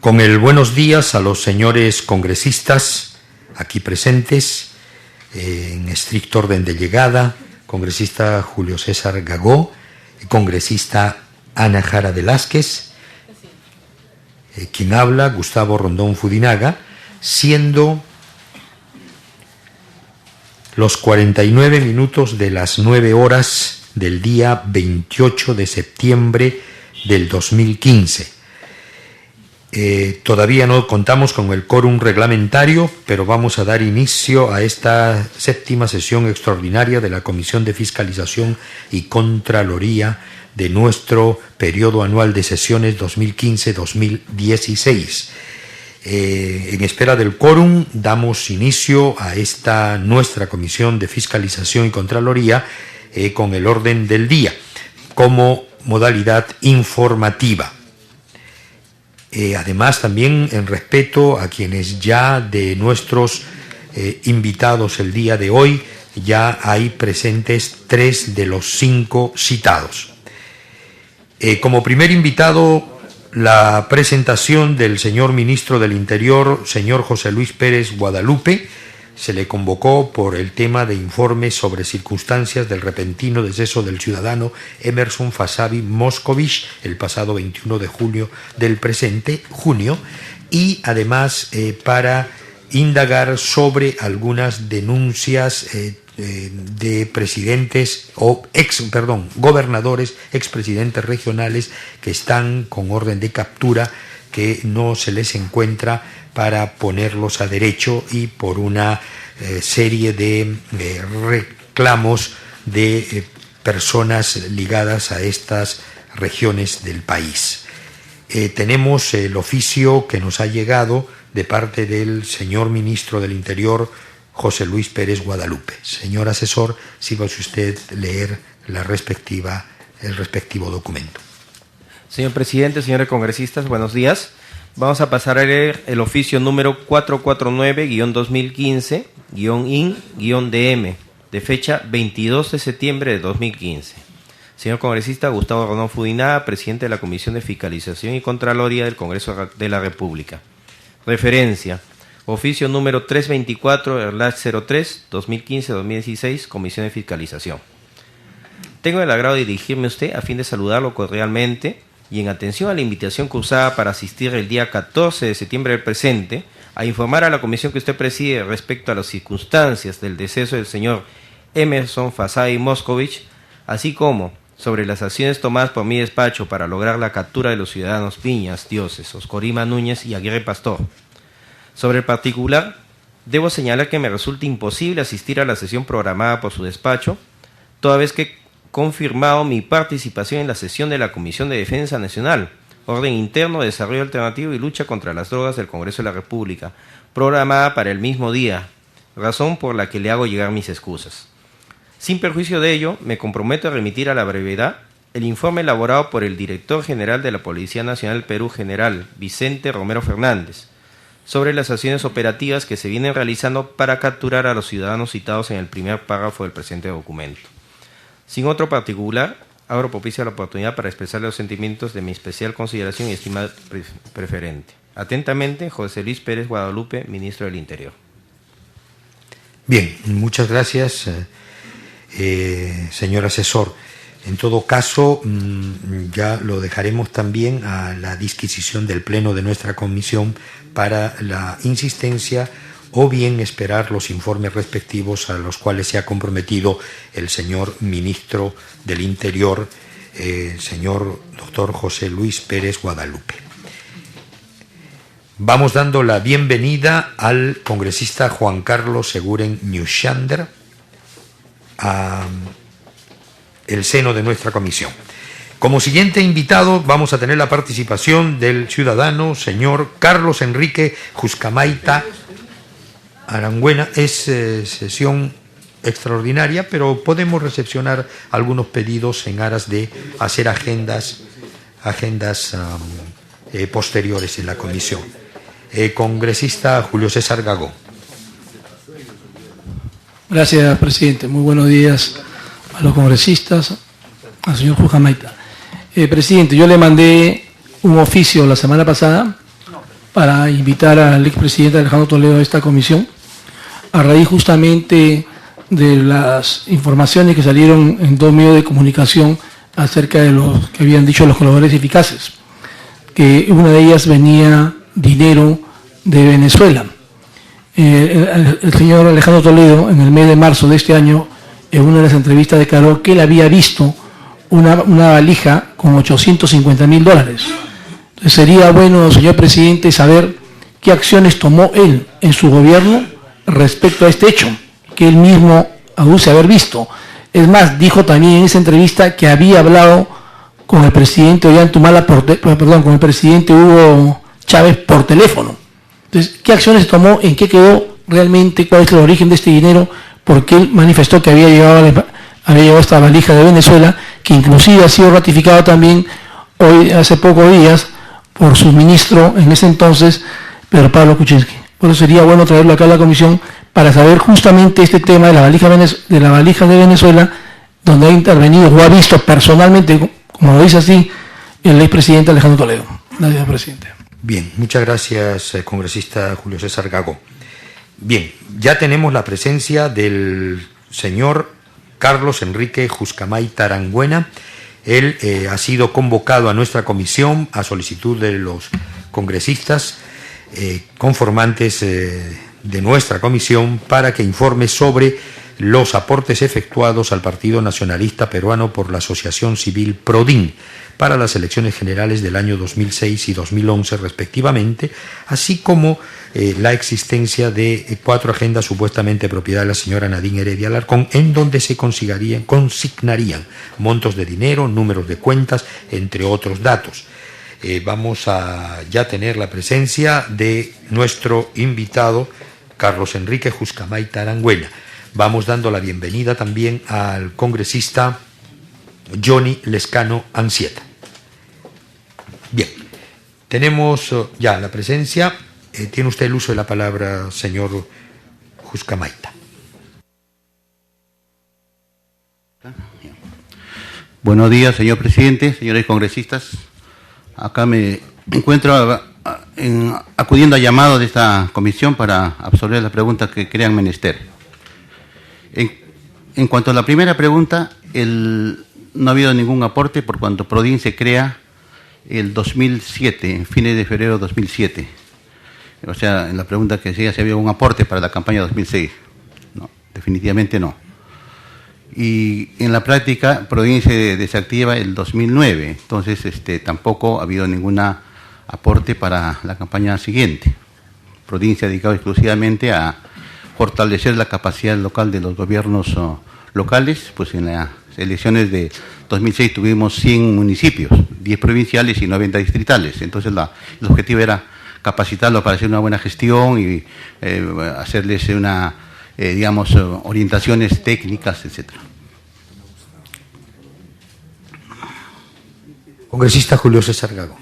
Con el buenos días a los señores congresistas aquí presentes, en estricto orden de llegada, congresista Julio César Gagó, congresista Ana Jara Velázquez, quien habla, Gustavo Rondón Fudinaga, siendo los 49 minutos de las 9 horas del día 28 de septiembre del 2015. Todavía no contamos con el quórum reglamentario, pero vamos a dar inicio a esta séptima sesión extraordinaria de la Comisión de Fiscalización y Contraloría de nuestro periodo anual de sesiones 2015-2016. En espera del quórum, damos inicio a esta nuestra Comisión de Fiscalización y Contraloría con el orden del día, como modalidad informativa. Además, también en respeto a quienes ya de nuestros invitados el día de hoy, ya hay presentes 3 de los 5 citados. Como primer invitado, la presentación del señor ministro del Interior, señor José Luis Pérez Guadalupe. Se le convocó por el tema de informe sobre circunstancias del repentino deceso del ciudadano Emerson Fasabi Moscovich el pasado 21 de julio del presente junio, y además para indagar sobre algunas denuncias de presidentes o gobernadores, expresidentes regionales que están con orden de captura, que no se les encuentra para ponerlos a derecho, y por una serie de reclamos de personas ligadas a estas regiones del país. Tenemos el oficio que nos ha llegado de parte del señor ministro del Interior, José Luis Pérez Guadalupe. Señor asesor, sírvase usted leer el respectivo documento. Señor presidente, señores congresistas, buenos días. Vamos a pasar a leer el oficio número 449-2015-IN-DM, de fecha 22 de septiembre de 2015. Señor congresista Gustavo Rondón Fudinaga, presidente de la Comisión de Fiscalización y Contraloría del Congreso de la República. Referencia: oficio número 324-03, 2015-2016, Comisión de Fiscalización. Tengo el agrado de dirigirme a usted a fin de saludarlo cordialmente y en atención a la invitación cursada para asistir el día 14 de septiembre del presente, a informar a la comisión que usted preside respecto a las circunstancias del deceso del señor Emerson Fasabi Moscovich, así como sobre las acciones tomadas por mi despacho para lograr la captura de los ciudadanos Piñas Dioses, Oscorima Núñez y Aguirre Pastor. Sobre el particular, debo señalar que me resulta imposible asistir a la sesión programada por su despacho, toda vez que confirmado mi participación en la sesión de la Comisión de Defensa Nacional, Orden Interno, Desarrollo Alternativo y Lucha contra las Drogas del Congreso de la República, programada para el mismo día, razón por la que le hago llegar mis excusas. Sin perjuicio de ello, me comprometo a remitir a la brevedad el informe elaborado por el Director General de la Policía Nacional del Perú, General Vicente Romero Fernández, sobre las acciones operativas que se vienen realizando para capturar a los ciudadanos citados en el primer párrafo del presente documento. Sin otro particular, abro propicia la oportunidad para expresar los sentimientos de mi especial consideración y estima preferente. Atentamente, José Luis Pérez Guadalupe, Ministro del Interior. Bien, muchas gracias, señor asesor. En todo caso, ya lo dejaremos también a la disquisición del Pleno de nuestra comisión para la insistencia, o bien esperar los informes respectivos a los cuales se ha comprometido el señor ministro del Interior, señor doctor José Luis Pérez Guadalupe. Vamos dando la bienvenida al congresista Juan Carlos Seguren Newshander a el seno de nuestra comisión. Como siguiente invitado vamos a tener la participación del ciudadano señor Carlos Enrique Juscamaita Arangüena. Es sesión extraordinaria, pero podemos recepcionar algunos pedidos en aras de hacer agendas posteriores en la comisión. Congresista Julio César Gagó. Gracias, presidente. Muy buenos días a los congresistas, al señor Juscamaita. Presidente, yo le mandé un oficio la semana pasada para invitar al expresidente Alejandro Toledo a esta comisión, a raíz justamente de las informaciones que salieron en dos medios de comunicación acerca de lo que habían dicho los colaboradores eficaces, que una de ellas venía dinero de Venezuela. El señor Alejandro Toledo, en el mes de marzo de este año, en una de las entrevistas declaró que él había visto una valija con $850.000. Entonces sería bueno, señor presidente, saber qué acciones tomó él en su gobierno respecto a este hecho, que él mismo aduce haber visto. Es más, dijo también en esa entrevista que había hablado con el presidente Ollantumala, con el presidente Hugo Chávez por teléfono. Entonces, ¿qué acciones tomó? ¿En qué quedó realmente? ¿Cuál es el origen de este dinero? Porque él manifestó que había llegado esta valija de Venezuela, que inclusive ha sido ratificado también hoy, hace pocos días, por su ministro en ese entonces, Pedro Pablo Kuczynski. Por eso sería bueno traerlo acá a la comisión para saber justamente este tema de la valija de Venezuela, donde ha intervenido o ha visto personalmente, como lo dice así, el expresidente Alejandro Toledo. Gracias, presidente. Bien, muchas gracias, congresista Julio César Gago. Bien, ya tenemos la presencia del señor Carlos Enrique Juscamay Arangüena. Él ha sido convocado a nuestra comisión a solicitud de los congresistas conformantes de nuestra comisión para que informe sobre los aportes efectuados al Partido Nacionalista Peruano por la Asociación Civil PRODIN para las elecciones generales del año 2006 y 2011 respectivamente, así como la existencia de 4 agendas supuestamente propiedad de la señora Nadine Heredia Alarcón, en donde se consignarían montos de dinero, números de cuentas, entre otros datos. Vamos a ya tener la presencia de nuestro invitado, Carlos Enrique Juscamay Arangüena. Vamos dando la bienvenida también al congresista Johnny Lescano Ansieta. Bien, tenemos ya la presencia. Tiene usted el uso de la palabra, señor Juscamay. Buenos días, señor presidente, señores congresistas. Acá me encuentro acudiendo a llamado de esta comisión para absolver las preguntas que crean menester. En cuanto a la primera pregunta, no ha habido ningún aporte por cuanto PRODIN se crea el 2007, en fines de febrero de 2007. O sea, en la pregunta que decía si había un aporte para la campaña 2006. No, definitivamente no. Y en la práctica, PRODIN se desactiva el 2009, entonces tampoco ha habido ningún aporte para la campaña siguiente. PRODIN se ha dedicado exclusivamente a fortalecer la capacidad local de los gobiernos locales. Pues en las elecciones de 2006 tuvimos 100 municipios, 10 provinciales y 90 distritales. Entonces el objetivo era capacitarlos para hacer una buena gestión y hacerles orientaciones técnicas, etcétera. Congresista Julio César Gago.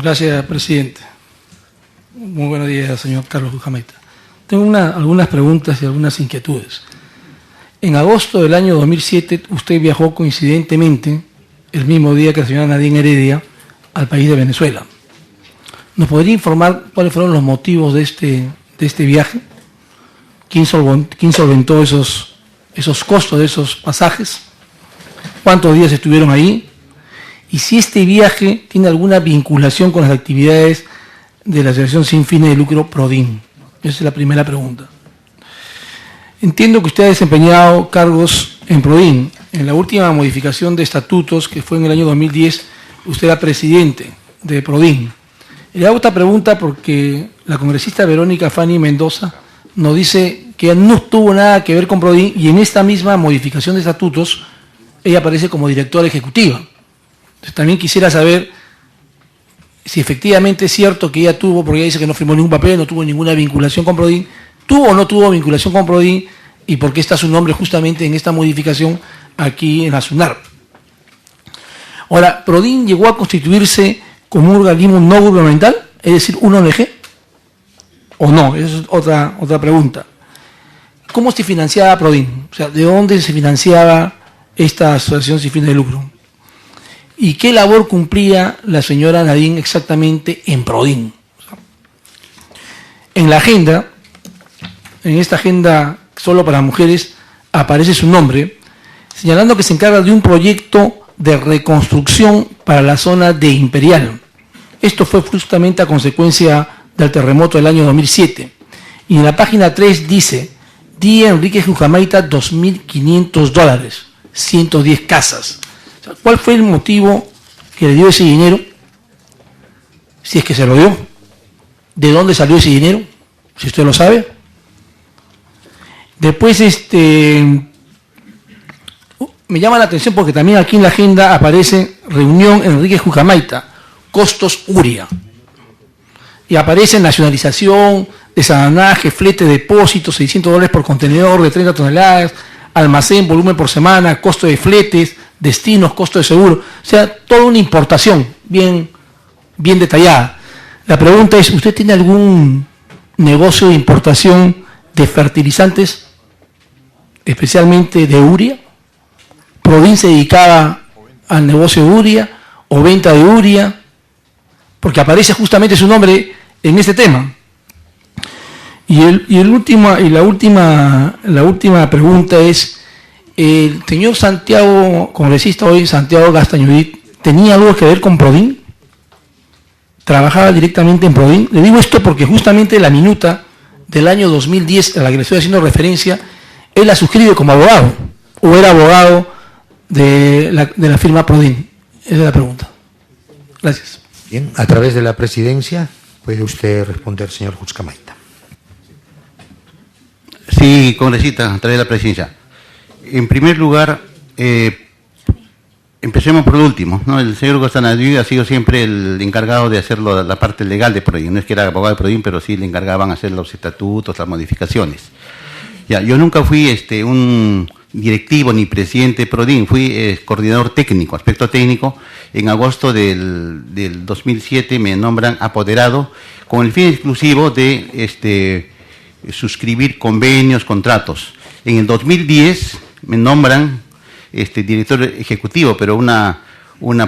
Gracias, presidente. Muy buenos días, señor Carlos Juscamay. Tengo algunas preguntas y algunas inquietudes. En agosto del año 2007, usted viajó coincidentemente, el mismo día que la señora Nadine Heredia, al país de Venezuela. ¿Nos podría informar cuáles fueron los motivos de este viaje? ¿Quién solventó esos costos de esos pasajes? ¿Cuántos días estuvieron ahí? Y si este viaje tiene alguna vinculación con las actividades de la Asociación Sin Fines de Lucro PRODIN. Esa es la primera pregunta. Entiendo que usted ha desempeñado cargos en PRODIN. En la última modificación de estatutos, que fue en el año 2010, usted era presidente de PRODIN. Le hago esta pregunta porque la congresista Verónica Fanny Mendoza nos dice que no tuvo nada que ver con PRODIN y en esta misma modificación de estatutos ella aparece como directora ejecutiva. Entonces, también quisiera saber si efectivamente es cierto que ella tuvo, porque ella dice que no firmó ningún papel, no tuvo ninguna vinculación con PRODIN, tuvo o no tuvo vinculación con PRODIN y por qué está su nombre justamente en esta modificación aquí en la SUNAR. Ahora, ¿PRODIN llegó a constituirse como un organismo no gubernamental, es decir, un ONG? ¿O no? Esa es otra pregunta. ¿Cómo se financiaba PRODIN? O sea, ¿de dónde se financiaba esta asociación sin fines de lucro? ¿Y qué labor cumplía la señora Nadine exactamente en Prodin? En la agenda, en esta agenda solo para mujeres, aparece su nombre, señalando que se encarga de un proyecto de reconstrucción para la zona de Imperial. Esto fue justamente a consecuencia del terremoto del año 2007. Y en la página 3 dice, Día Enrique Jujamaita, $2.500, 110 casas. O sea, ¿cuál fue el motivo que le dio ese dinero? Si es que se lo dio. ¿De dónde salió ese dinero? Si usted lo sabe. Después, me llama la atención porque también aquí en la agenda aparece reunión Enrique Jujamaita, costos URIA. Y aparece nacionalización, desalanaje, flete, depósito, $600 por contenedor de 30 toneladas, almacén, volumen por semana, costo de fletes, destinos, costo de seguro. O sea, toda una importación bien detallada. La pregunta es, ¿usted tiene algún negocio de importación de fertilizantes, especialmente de urea? ¿Prodin se dedicaba al negocio de urea o venta de urea? Porque aparece justamente su nombre en este tema. La última pregunta es, ¿el señor Santiago, congresista hoy, Santiago Gastañudit, tenía algo que ver con Prodin? ¿Trabajaba directamente en Prodin? Le digo esto porque justamente la minuta del año 2010, a la que le estoy haciendo referencia, él la suscribe como abogado, o era abogado de la firma Prodin. Esa es la pregunta. Gracias. Bien, a través de la presidencia puede usted responder, señor Jujamaita. Sí, congresista, a través de la presidencia. En primer lugar, empecemos por el último, ¿no? El señor Gastañudit ha sido siempre el encargado de hacer la parte legal de Prodin. No es que era abogado de Prodin, pero sí le encargaban hacer los estatutos, las modificaciones. Ya, yo nunca fui un directivo ni presidente de Prodin, fui coordinador técnico, aspecto técnico. En agosto del 2007 me nombran apoderado con el fin exclusivo de suscribir convenios, contratos. En el 2010 me nombran director ejecutivo, pero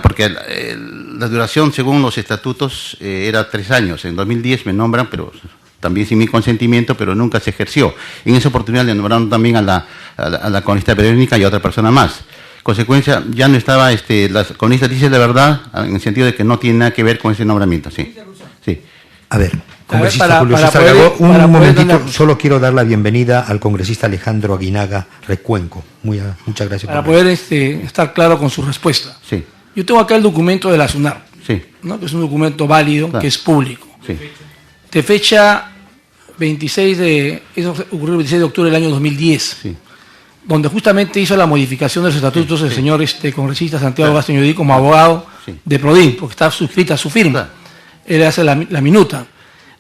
porque la duración según los estatutos era 3 años. En 2010 me nombran, pero también sin mi consentimiento, pero nunca se ejerció. En esa oportunidad le nombraron también a la congresista Verónica y a otra persona más. Consecuencia, ya no estaba, la congresista dice la verdad, en el sentido de que no tiene nada que ver con ese nombramiento. Sí. Sí. A ver, congresista Julio César Gago, un momentito, solo quiero dar la bienvenida al congresista Alejandro Aguinaga Recuenco. Muchas gracias. Para poder estar claro con su respuesta. Sí. Yo tengo acá el documento de la SUNAR, sí, ¿no? Que es un documento válido, claro, que es público. Sí. De fecha 26 eso ocurrió el 26 de octubre del año 2010, sí, donde justamente hizo la modificación de los estatutos del señor congresista Santiago Gastañudit como abogado de Prodin, porque está suscrita su firma. Claro. Él hace la minuta,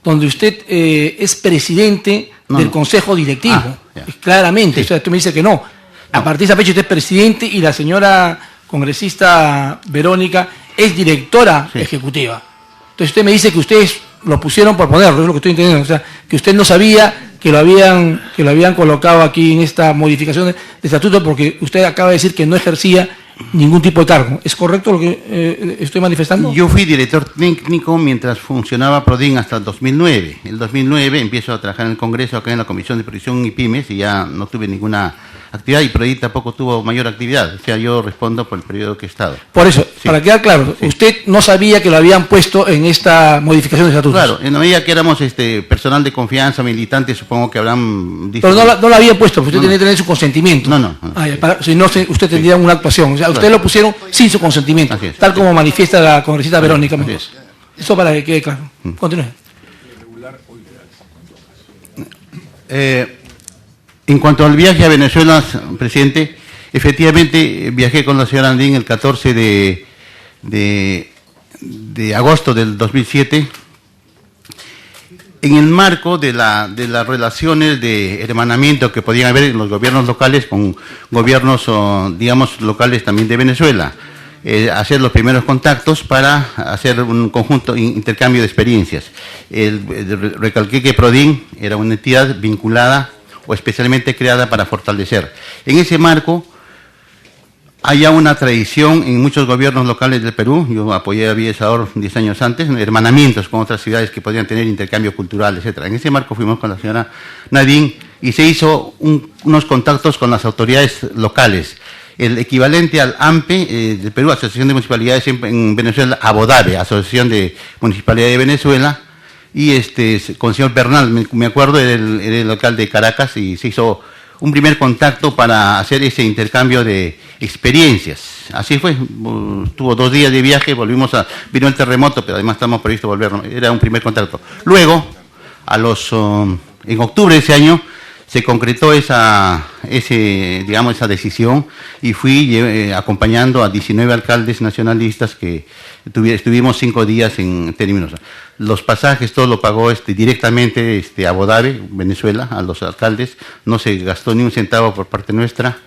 donde usted es presidente del consejo directivo, claramente. Sí. O sea, tú me dices que no. A partir de esa fecha usted es presidente y la señora congresista Verónica es directora ejecutiva. Entonces usted me dice que ustedes lo pusieron por ponerlo, es lo que estoy entendiendo. O sea, que usted no sabía que lo habían colocado aquí en esta modificación de estatuto porque usted acaba de decir que no ejercía ningún tipo de cargo. ¿Es correcto lo que estoy manifestando? Yo fui director técnico mientras funcionaba Prodin hasta el 2009. En el 2009 empiezo a trabajar en el Congreso, acá en la Comisión de Previsión y Pymes, y ya no tuve ninguna actividad, y Prodin tampoco tuvo mayor actividad. O sea, yo respondo por el periodo que he estado. Por eso, para quedar claro, usted no sabía que lo habían puesto en esta modificación de estatutos. Claro, en la medida que éramos personal de confianza, militantes, supongo que habrán... Pero no lo habían puesto, porque usted tenía que tener su consentimiento. No. Si no, usted tendría una actuación. O sea, usted lo pusieron sin su consentimiento, tal como manifiesta la congresista Verónica Mendoza. Eso para que quede claro. Continúe. En cuanto al viaje a Venezuela, presidente, efectivamente viajé con la señora Nadine el 14 de agosto del 2007, en el marco de las relaciones de hermanamiento que podían haber en los gobiernos locales con gobiernos, digamos, locales también de Venezuela. Hacer los primeros contactos para hacer un conjunto intercambio de experiencias. Recalqué que Prodin era una entidad vinculada o especialmente creada para fortalecer. En ese marco Hay ya una tradición en muchos gobiernos locales del Perú, yo apoyé a Villa El Salvador 10 años antes, hermanamientos con otras ciudades que podían tener intercambio cultural, etcétera. En ese marco fuimos con la señora Nadine y se hizo unos contactos con las autoridades locales. El equivalente al AMPE del Perú, Asociación de Municipalidades en Venezuela, ABODAVE, Asociación de Municipalidades de Venezuela, y con el señor Bernal, me acuerdo, era el alcalde de Caracas, y se hizo un primer contacto para hacer ese intercambio de experiencias. Así fue, tuvo 2 días de viaje, vino el terremoto, pero además estamos previstos volver, era un primer contacto. Luego, en octubre de ese año, se concretó esa decisión y fui acompañando a 19 alcaldes nacionalistas que estuvimos 5 días en términos. Los pasajes, todo lo pagó directamente ABODAVE, Venezuela, a los alcaldes, no se gastó ni un centavo por parte nuestra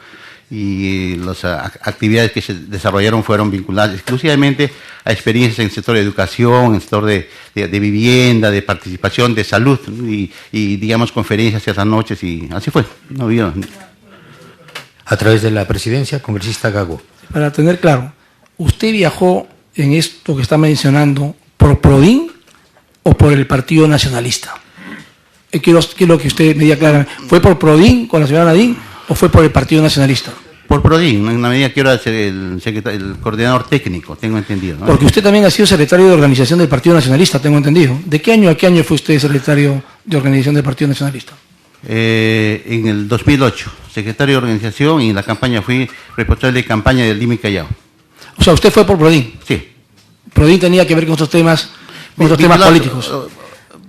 y las actividades que se desarrollaron fueron vinculadas exclusivamente a experiencias en el sector de educación, en el sector de vivienda, de participación, de salud y digamos conferencias ciertas noches y así fue. No había... A través de la presidencia, congresista Gago. Para tener claro, ¿usted viajó en esto que está mencionando por PRODIN o por el Partido Nacionalista? Quiero que usted me diga claramente, ¿fue por PRODIN con la señora Nadine o fue por el Partido Nacionalista? Por PRODIN, en la medida que ahora ser el coordinador técnico, tengo entendido, ¿no? Porque usted también ha sido secretario de organización del Partido Nacionalista, tengo entendido. ¿De qué año a qué año fue usted secretario de organización del Partido Nacionalista? En el 2008, secretario de organización, y en la campaña fui responsable de campaña del Lima y Callao. O sea, usted fue por PRODIN. Sí. PRODIN tenía que ver con otros temas políticos.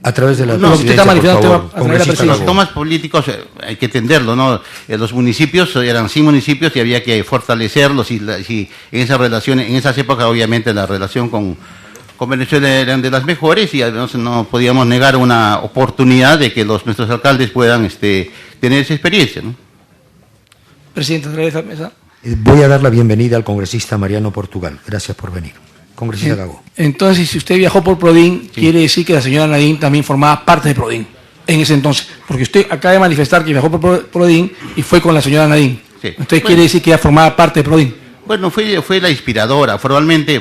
A través de la presidencia, por favor, los temas políticos hay que entenderlo, ¿no? Los municipios eran 100 municipios y había que fortalecerlos y en esas relaciones, en esas épocas obviamente la relación con Venezuela eran de las mejores y además no podíamos negar una oportunidad de que nuestros alcaldes puedan tener esa experiencia, ¿no? Presidente, a través de la mesa. Voy a dar la bienvenida al congresista Mariano Portugal. Gracias por venir. Congresista Gago. Entonces, si usted viajó por PRODIN, sí, quiere decir que la señora Nadine también formaba parte de PRODIN en ese entonces, porque usted acaba de manifestar que viajó por PRODIN y fue con la señora Nadine. Sí. Entonces, quiere decir que ella formaba parte de PRODIN. Bueno, fue la inspiradora. Formalmente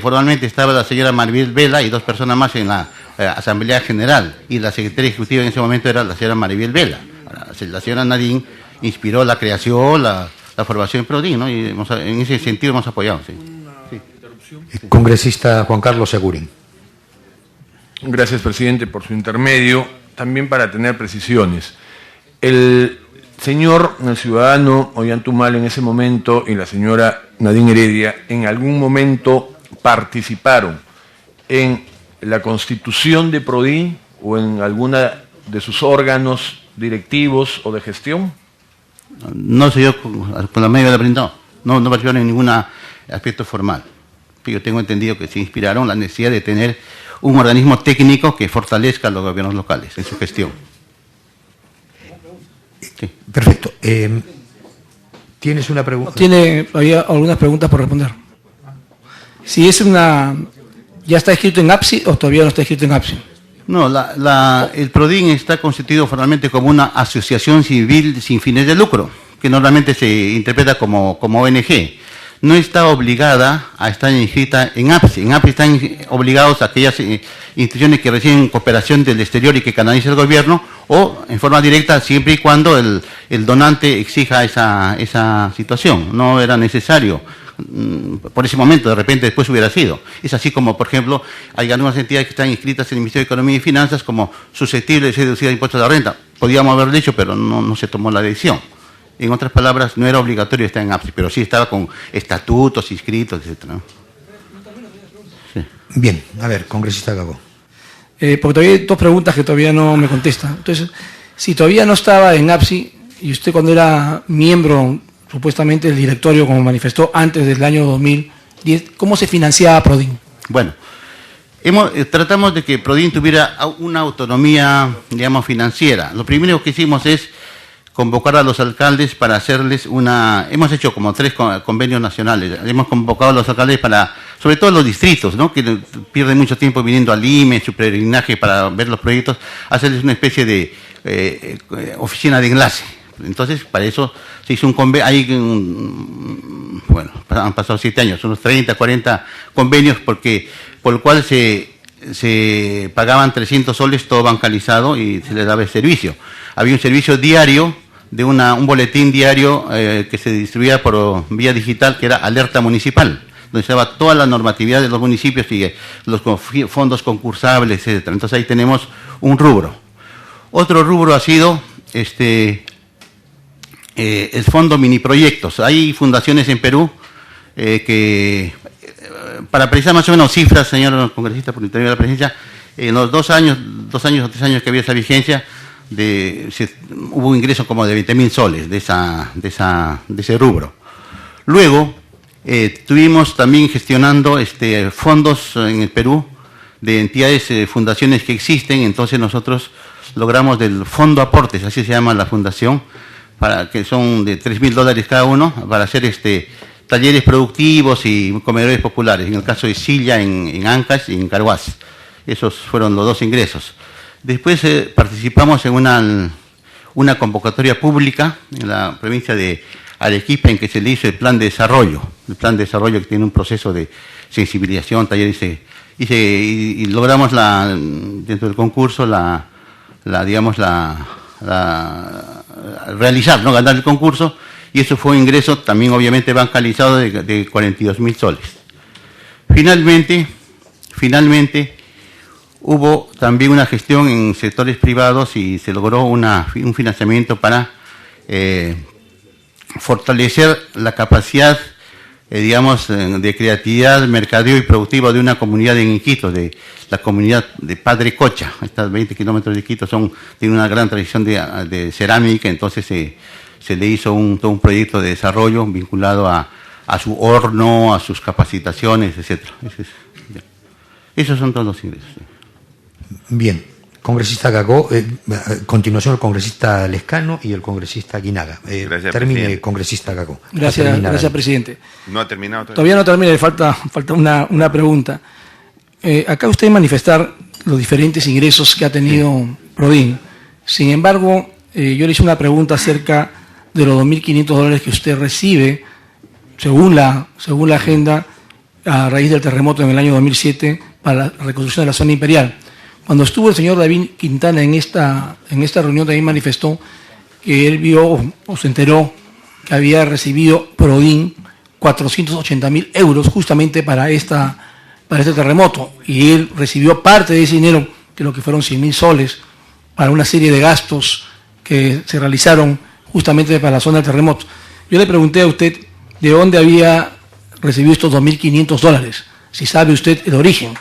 estaba la señora Maribel Vela y 2 personas más en la Asamblea General, y la secretaria ejecutiva en ese momento era la señora Maribel Vela. La señora Nadine inspiró la creación, la formación de PRODIN, ¿no? Y en ese sentido hemos apoyado, sí. Congresista Juan Carlos Segurín. Gracias, presidente, por su intermedio. También para tener precisiones. El ciudadano Ollantumal en ese momento y la señora Nadine Heredia en algún momento participaron en la constitución de PRODIN o en alguna de sus órganos directivos o de gestión. No sé, yo con la media de la no participaron en ningún aspecto formal. Yo tengo entendido que se inspiraron la necesidad de tener un organismo técnico que fortalezca a los gobiernos locales en su gestión. Sí. Perfecto. ¿Tienes una pregunta? Había algunas preguntas por responder. Si es ¿ya está escrito en APSI o todavía no está escrito en APSI? No, el PRODIN está constituido formalmente como una asociación civil sin fines de lucro, que normalmente se interpreta como ONG. No está obligada a estar inscrita en APSI. En APSI están obligados a aquellas instituciones que reciben cooperación del exterior y que canaliza el gobierno, o en forma directa siempre y cuando el donante exija esa situación. No era necesario por ese momento, de repente después hubiera sido. Es así como, por ejemplo, hay algunas entidades que están inscritas en el Ministerio de Economía y Finanzas como susceptibles de ser deducidas de impuestos a la renta. Podíamos haberlo dicho, pero no se tomó la decisión. En otras palabras, no era obligatorio estar en APSI, pero sí estaba con estatutos, inscritos, etc. Sí. Bien, a ver, congresista Gago. Porque todavía hay 2 preguntas que todavía no me contesta. Entonces, si todavía no estaba en APSI, y usted cuando era miembro, supuestamente, del directorio, como manifestó antes del año 2010, ¿cómo se financiaba PRODIN? Bueno, tratamos de que PRODIN tuviera una autonomía, digamos, financiera. Lo primero que hicimos es convocar a los alcaldes para hacerles hemos hecho como 3 convenios nacionales, hemos convocado a los alcaldes sobre todo los distritos, ¿no?, que pierden mucho tiempo viniendo al IME, su peregrinaje para ver los proyectos, hacerles una especie de oficina de enlace, Entonces, para eso se hizo un convenio, bueno, han pasado 7 años, unos 30, 40 convenios, por el cual se pagaban 300 soles todo bancalizado y se les daba el servicio. Había un servicio diario de un boletín diario que se distribuía por vía digital, que era Alerta Municipal, donde se daba toda la normatividad de los municipios y los fondos concursables, etc. Entonces ahí tenemos un rubro. Otro rubro ha sido el fondo mini proyectos. Hay fundaciones en Perú que, para precisar más o menos cifras, señor congresista, por intermedio de la presidencia, en los 2 años o 3 años que había esa vigencia, hubo un ingreso como de 20.000 soles de ese rubro. Luego, estuvimos también gestionando fondos en el Perú de entidades, fundaciones que existen. Entonces nosotros logramos del Fondo Aportes, así se llama la fundación, que son de $3.000 cada uno, para hacer talleres productivos y comedores populares, en el caso de Silla, en Ancash y en Carhuaz. Esos fueron los 2 ingresos. Después participamos en una convocatoria pública en la provincia de Arequipa, en que se le hizo el plan de desarrollo que tiene un proceso de sensibilización, talleres, y logramos dentro del concurso realizar, ¿no? Ganar el concurso, y eso fue un ingreso también obviamente bancalizado de 42.000 soles. Finalmente, hubo también una gestión en sectores privados y se logró un financiamiento para fortalecer la capacidad, de creatividad, mercadeo y productivo de una comunidad en Iquitos, de la comunidad de Padre Cocha. Estas 20 kilómetros de Iquitos tienen una gran tradición de cerámica. Entonces se le hizo todo un proyecto de desarrollo vinculado a su horno, a sus capacitaciones, etc. Esos son todos los ingresos. Bien, congresista Gagó, a continuación el congresista Lescano y el congresista Aguinaga. Gracias, Termine, presidente. congresista Gagó. Gracias, presidente. No ha terminado Todavía no termina, le falta una pregunta. Acá usted manifestar los diferentes ingresos que ha tenido Prodin. Sin embargo, yo le hice una pregunta acerca de los $2.500 que usted recibe, según la agenda, a raíz del terremoto en el año 2007, para la reconstrucción de la zona imperial. Cuando estuvo el señor David Quintana en esta reunión, también manifestó que él vio o se enteró que había recibido Prodin 480.000 euros justamente para este terremoto, y él recibió parte de ese dinero, que lo que fueron 100.000 soles, para una serie de gastos que se realizaron justamente para la zona del terremoto. Yo le pregunté a usted de dónde había recibido estos $2.500, si sabe usted el origen,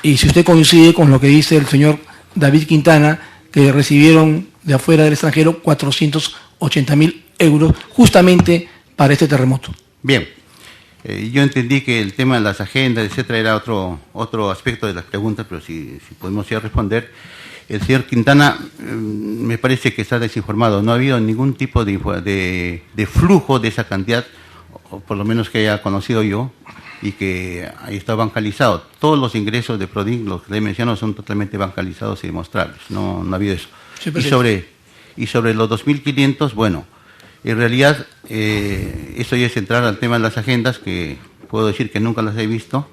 y si usted coincide con lo que dice el señor David Quintana, que recibieron de afuera del extranjero 480.000 euros justamente para este terremoto. Bien, yo entendí que el tema de las agendas, etcétera, era otro aspecto de las preguntas, pero si podemos ya responder. El señor Quintana me parece que está desinformado. No ha habido ningún tipo de flujo de esa cantidad, o por lo menos que haya conocido yo, y que ahí está bancalizado. Todos los ingresos de Prodin, los que le menciono, son totalmente bancalizados y demostrables. No ha habido eso. Sí, y sobre los 2.500, bueno, en realidad eso ya es entrar al tema de las agendas, que puedo decir que nunca las he visto,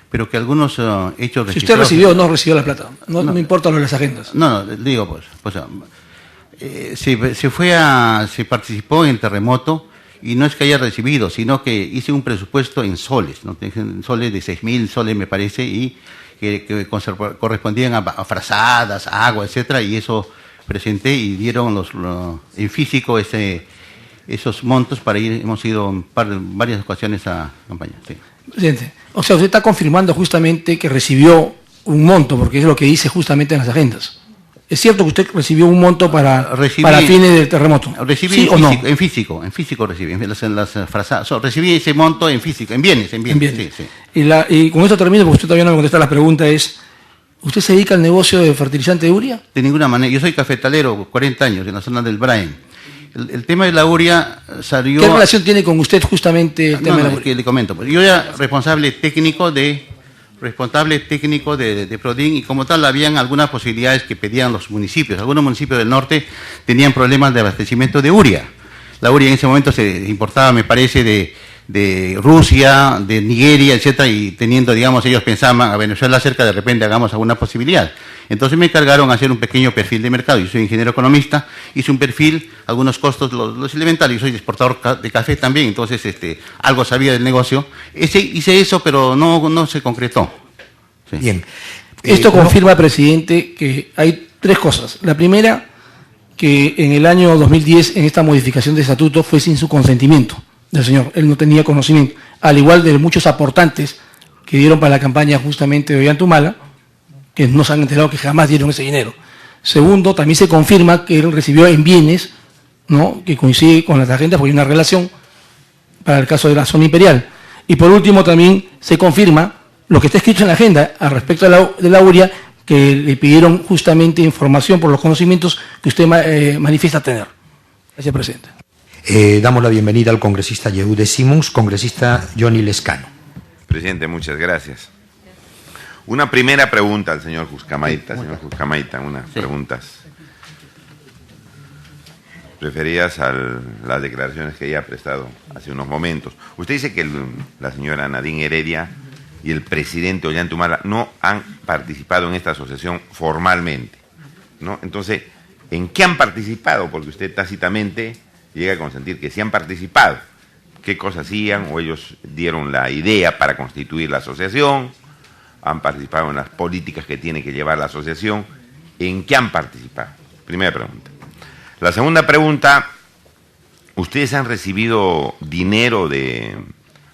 pero que algunos hechos... Si usted recibió o no recibió la plata, no importa lo de las agendas. No, digo, se participó en el terremoto, y no es que haya recibido, sino que hice un presupuesto en soles, ¿no? Soles de 6.000 soles, me parece, y que correspondían a frazadas, a agua, etcétera, y eso presenté y dieron en físico esos montos para ir. Hemos ido en varias ocasiones a campaña. Sí. Presidente, o sea, usted está confirmando justamente que recibió un monto, porque es lo que dice justamente en las agendas. ¿Es cierto que usted recibió un monto para fines del terremoto? Recibí ¿sí en físico recibí, recibí ese monto en físico, en bienes. Sí. Y con esto termino, porque usted todavía no me contesta la pregunta, ¿usted se dedica al negocio de fertilizante de urea? De ninguna manera, yo soy cafetalero, 40 años, en la zona del Brain. El tema de la urea salió... ¿Qué relación tiene con usted justamente el tema de la urea? Que le comento, pues, yo era responsable técnico de responsable técnico de Prodin, y como tal habían algunas posibilidades que pedían los municipios. Algunos municipios del norte tenían problemas de abastecimiento de urea. La urea en ese momento se importaba, me parece, de Rusia, de Nigeria, etcétera, y teniendo, digamos, ellos pensaban a Venezuela cerca, de repente hagamos alguna posibilidad. Entonces me encargaron hacer un pequeño perfil de mercado. Yo soy ingeniero economista, hice un perfil, algunos costos, los elementales, yo soy exportador de café también, entonces algo sabía del negocio. Hice eso, pero no se concretó. Sí. Bien. Esto confirma, presidente, que hay tres cosas. La primera, que en el año 2010, en esta modificación de estatuto, fue sin su consentimiento del señor. Él no tenía conocimiento, al igual de muchos aportantes que dieron para la campaña justamente de Ollantumala, que no se han enterado que jamás dieron ese dinero. Segundo, también se confirma que él recibió en bienes, ¿no?, que coincide con las agendas, porque hay una relación para el caso de la zona imperial. Y por último, también se confirma lo que está escrito en la agenda al respecto de la urea, que le pidieron justamente información por los conocimientos que usted manifiesta tener. Gracias, presidente. Damos la bienvenida al congresista Yehude Simmons, congresista Johnny Lescano. Presidente, muchas gracias. Una primera pregunta al señor Juscamaita. Señor Juscamaita, unas preguntas referidas a las declaraciones que ella ha prestado hace unos momentos. Usted dice que la señora Nadine Heredia y el presidente Ollantumala no han participado en esta asociación formalmente, ¿no? Entonces, ¿en qué han participado? Porque usted tácitamente llega a consentir que sí han participado. ¿Qué cosas hacían? ¿O ellos dieron la idea para constituir la asociación? ¿Han participado en las políticas que tiene que llevar la asociación? ¿En qué han participado? Primera pregunta. La segunda pregunta, ¿ustedes han recibido dinero de...?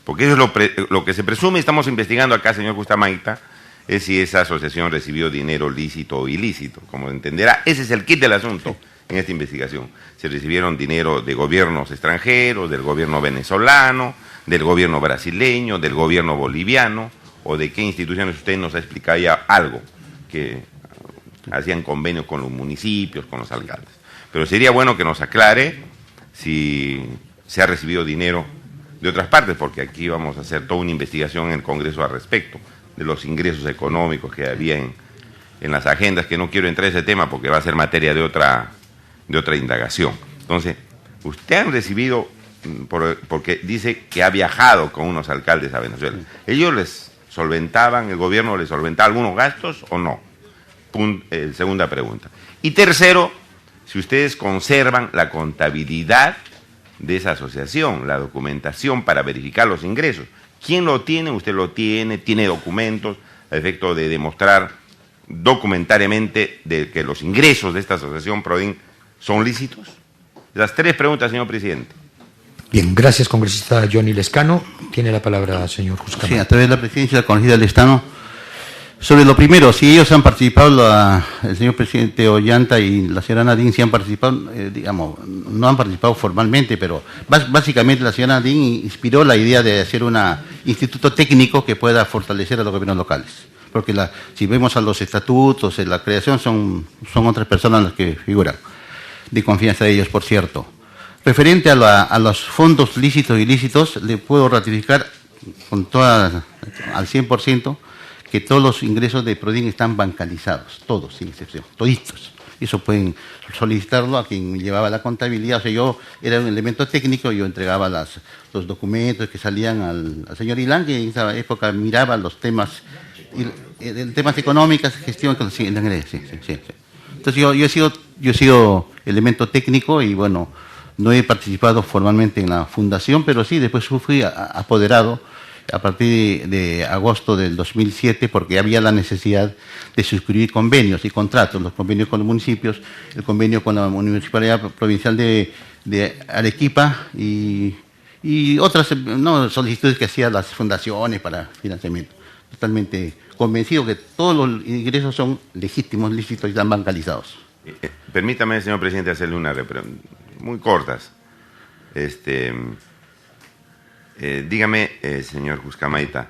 Porque eso es lo que se presume, estamos investigando acá, señor Juscamaita, es si esa asociación recibió dinero lícito o ilícito. Como entenderá, ese es el kit del asunto en esta investigación. Se recibieron dinero de gobiernos extranjeros, del gobierno venezolano, del gobierno brasileño, del gobierno boliviano, o de qué instituciones usted nos ha explicado ya algo, que hacían convenios con los municipios, con los alcaldes. Pero sería bueno que nos aclare si se ha recibido dinero de otras partes, porque aquí vamos a hacer toda una investigación en el Congreso al respecto de los ingresos económicos que había en las agendas, que no quiero entrar en ese tema porque va a ser materia de otra indagación. Entonces, usted ha recibido, porque dice que ha viajado con unos alcaldes a Venezuela. ¿Ellos les solventaban, el gobierno les solventaba algunos gastos o no? Segunda pregunta. Y tercero, si ustedes conservan la contabilidad de esa asociación, la documentación para verificar los ingresos. ¿Quién lo tiene? ¿Usted lo tiene? ¿Tiene documentos a efecto de demostrar documentariamente de que los ingresos de esta asociación Prodin son lícitos? Las tres preguntas, señor presidente. Bien, gracias, congresista Johnny Lescano. Tiene la palabra, señor Juscamaita. Sí, a través de la presidencia del congresista Lescano. Sobre lo primero, si ellos han participado, el señor presidente Ollanta y la señora Nadine sí han participado, digamos, no han participado formalmente, pero básicamente la señora Nadine inspiró la idea de hacer un instituto técnico que pueda fortalecer a los gobiernos locales. Porque si vemos a los estatutos, la creación son otras personas las que figuran, de confianza de ellos, por cierto. Referente a los fondos lícitos y ilícitos, le puedo ratificar al 100%, que todos los ingresos de Prodin están bancarizados, todos, sin excepción, toditos. Eso pueden solicitarlo a quien llevaba la contabilidad. O sea, yo era un elemento técnico, yo entregaba los documentos que salían al señor Ilan, que en esa época miraba los temas, temas económicos, gestión. Sí. Entonces yo he sido elemento técnico y bueno, no he participado formalmente en la fundación, pero sí, después fui apoderado a partir de agosto del 2007, porque había la necesidad de suscribir convenios y contratos, los convenios con los municipios, el convenio con la Municipalidad Provincial de Arequipa y otras solicitudes que hacían las fundaciones para financiamiento. Totalmente convencido que todos los ingresos son legítimos, lícitos y están bancarizados. Permítame, señor presidente, hacerle una muy cortas. Dígame, señor Juscamaita,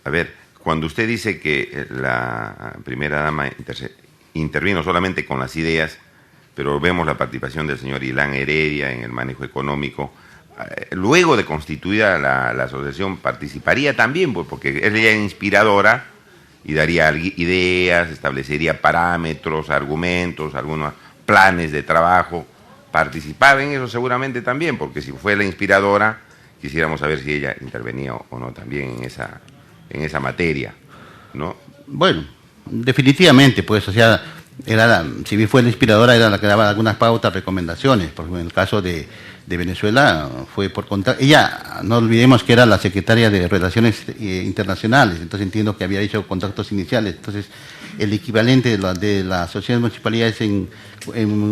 a ver, cuando usted dice que la primera dama intervino solamente con las ideas, pero vemos la participación del señor Ilan Heredia en el manejo económico, luego de constituida la asociación, participaría también, pues, porque es ella inspiradora y daría ideas, establecería parámetros, argumentos, algunos planes de trabajo. Participar en eso seguramente también, porque si fue la inspiradora, quisiéramos saber si ella intervenía o no también en esa materia, ¿no? Bueno, definitivamente, pues, o sea, si bien fue la inspiradora, era la que daba algunas pautas, recomendaciones. Por ejemplo, en el caso de Venezuela fue por contar. Ella, no olvidemos que era la secretaria de Relaciones Internacionales, entonces entiendo que había hecho contactos iniciales. Entonces, el equivalente de las sociedades municipalidades en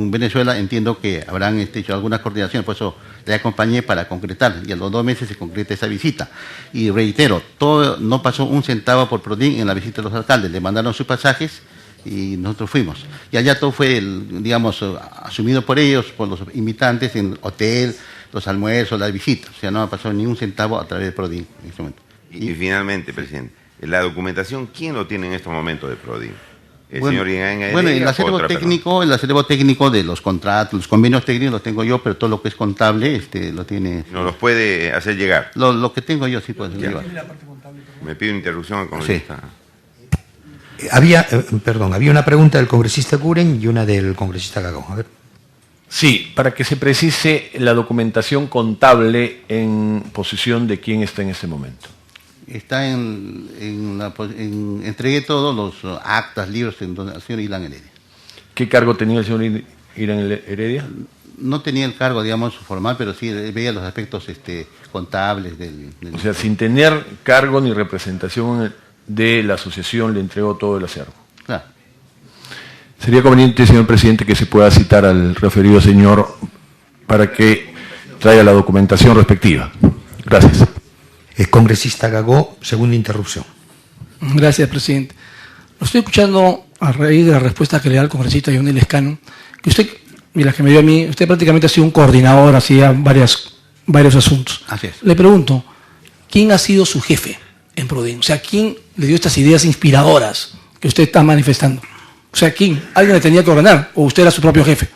Venezuela, entiendo que habrán hecho algunas coordinaciones, por eso le acompañé para concretar, y a los 2 meses se concreta esa visita. Y reitero, no pasó un centavo por PRODIN en la visita de los alcaldes, le mandaron sus pasajes y nosotros fuimos. Y allá todo fue, digamos, asumido por ellos, por los invitantes, en el hotel, los almuerzos, las visitas. O sea, no ha pasado ni un centavo a través de PRODIN en este momento. Y finalmente, presidente, la documentación, ¿quién lo tiene en estos momentos de PRODIN? ¿El Bueno, señor Irigain Heredia? Bueno, el o acervo otra técnico de los contratos, los convenios técnicos los tengo yo, pero todo lo que es contable lo tiene... persona? ¿Nos los puede hacer llegar? Lo que tengo yo sí puedo llevar. Me pido interrupción al congresista. Había una pregunta del congresista Guren y una del congresista Gagó. A ver. Sí, para que se precise la documentación contable en posesión de quién está en este momento. Está entregué todos los actas, libros al señor Ilan Heredia. ¿Qué cargo tenía el señor Irán Heredia? No tenía el cargo, digamos, formal, pero sí veía los aspectos contables O sea, sin tener cargo ni representación de la asociación, le entregó todo el acervo. Claro. Sería conveniente, señor presidente, que se pueda citar al referido señor para que traiga la documentación respectiva. Gracias. El congresista Gagó, segunda interrupción. Gracias, presidente. Lo estoy escuchando a raíz de la respuesta que le da el congresista Yonel Escano, que usted, y la que me dio a mí, usted prácticamente ha sido un coordinador, hacía varios asuntos. Así es. Le pregunto, ¿quién ha sido su jefe en PRODIN? O sea, ¿quién le dio estas ideas inspiradoras que usted está manifestando? O sea, ¿quién? ¿Alguien le tenía que ordenar o usted era su propio jefe?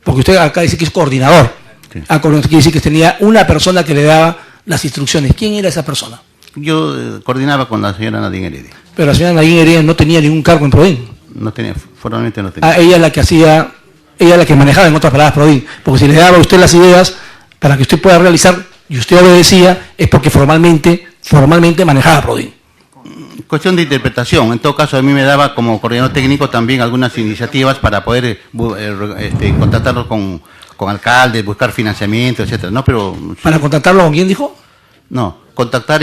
Porque usted acá dice que es coordinador. Sí. Quiere decir que tenía una persona que le daba las instrucciones. ¿Quién era esa persona? Yo coordinaba con la señora Nadine Heredia. Pero la señora Nadine Heredia no tenía ningún cargo en PRODIN. No tenía, formalmente no tenía. Ella es la que hacía, ella es la que manejaba, en otras palabras, PRODIN. Porque si le daba a usted las ideas para que usted pueda realizar y usted obedecía, es porque formalmente manejaba PRODIN. Cuestión de interpretación. En todo caso, a mí me daba como coordinador técnico también algunas iniciativas para poder contactarlos con alcaldes, buscar financiamiento, etcétera. No, pero ¿Para contactarlo con quién dijo? no, contactar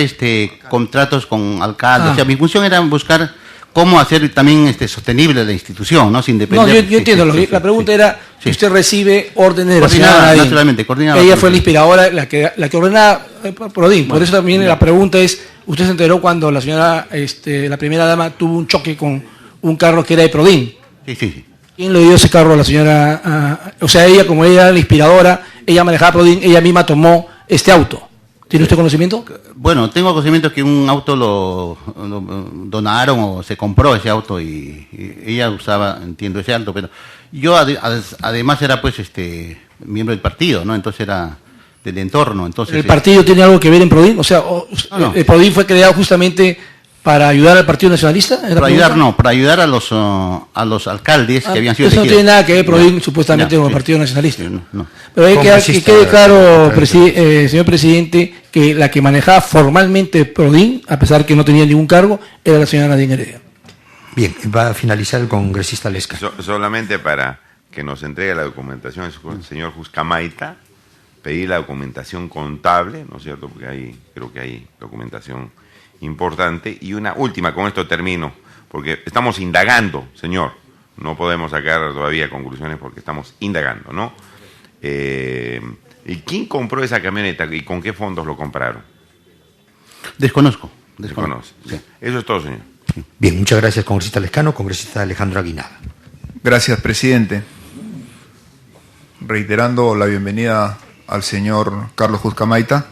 contratos con alcaldes. O sea, mi función era buscar cómo hacer también sostenible la institución, ¿no? Sin depender. No, yo entiendo. La pregunta era que usted recibe órdenes de la señora Nadine. Naturalmente, coordinaba. Ella fue la inspiradora, la que ordenaba PRODIN. Por eso también la pregunta es, ¿usted se enteró cuando la señora, la primera dama, tuvo un choque con un carro que era de PRODIN? Sí. ¿Quién le dio ese carro a la señora? O sea, ella, como ella era la inspiradora, ella manejaba PRODIN, ella misma tomó este auto. ¿Tiene usted conocimiento? Bueno, tengo conocimiento que un auto lo donaron o se compró ese auto y ella usaba, entiendo, ese auto, pero yo además era pues miembro del partido, ¿no? Entonces era del entorno. Entonces, ¿El partido tiene algo que ver en PRODIN? O sea, no. ¿el PRODIN fue creado justamente para ayudar al Partido Nacionalista? Para ayudar a los alcaldes que habían sido eso elegidos. no tiene nada que ver PRODIN supuestamente con el Partido Nacionalista. No. Pero hay que quede claro, señor presidente, que la que manejaba formalmente PRODIN, a pesar que no tenía ningún cargo, era la señora Nadine Heredia. Bien, va a finalizar el congresista Lesca. Solamente para que nos entregue la documentación el señor Juscamaita, pedir la documentación contable, ¿no es cierto? Porque creo que hay documentación importante. Y una última, con esto termino, porque estamos indagando, señor. No podemos sacar todavía conclusiones porque estamos indagando, ¿no? ¿Y quién compró esa camioneta y con qué fondos lo compraron? Desconozco. Sí. Eso es todo, señor. Bien, muchas gracias, congresista Lescano. Congresista Alejandro Aguinaga. Gracias, presidente. Reiterando la bienvenida al señor Carlos Juscamaita,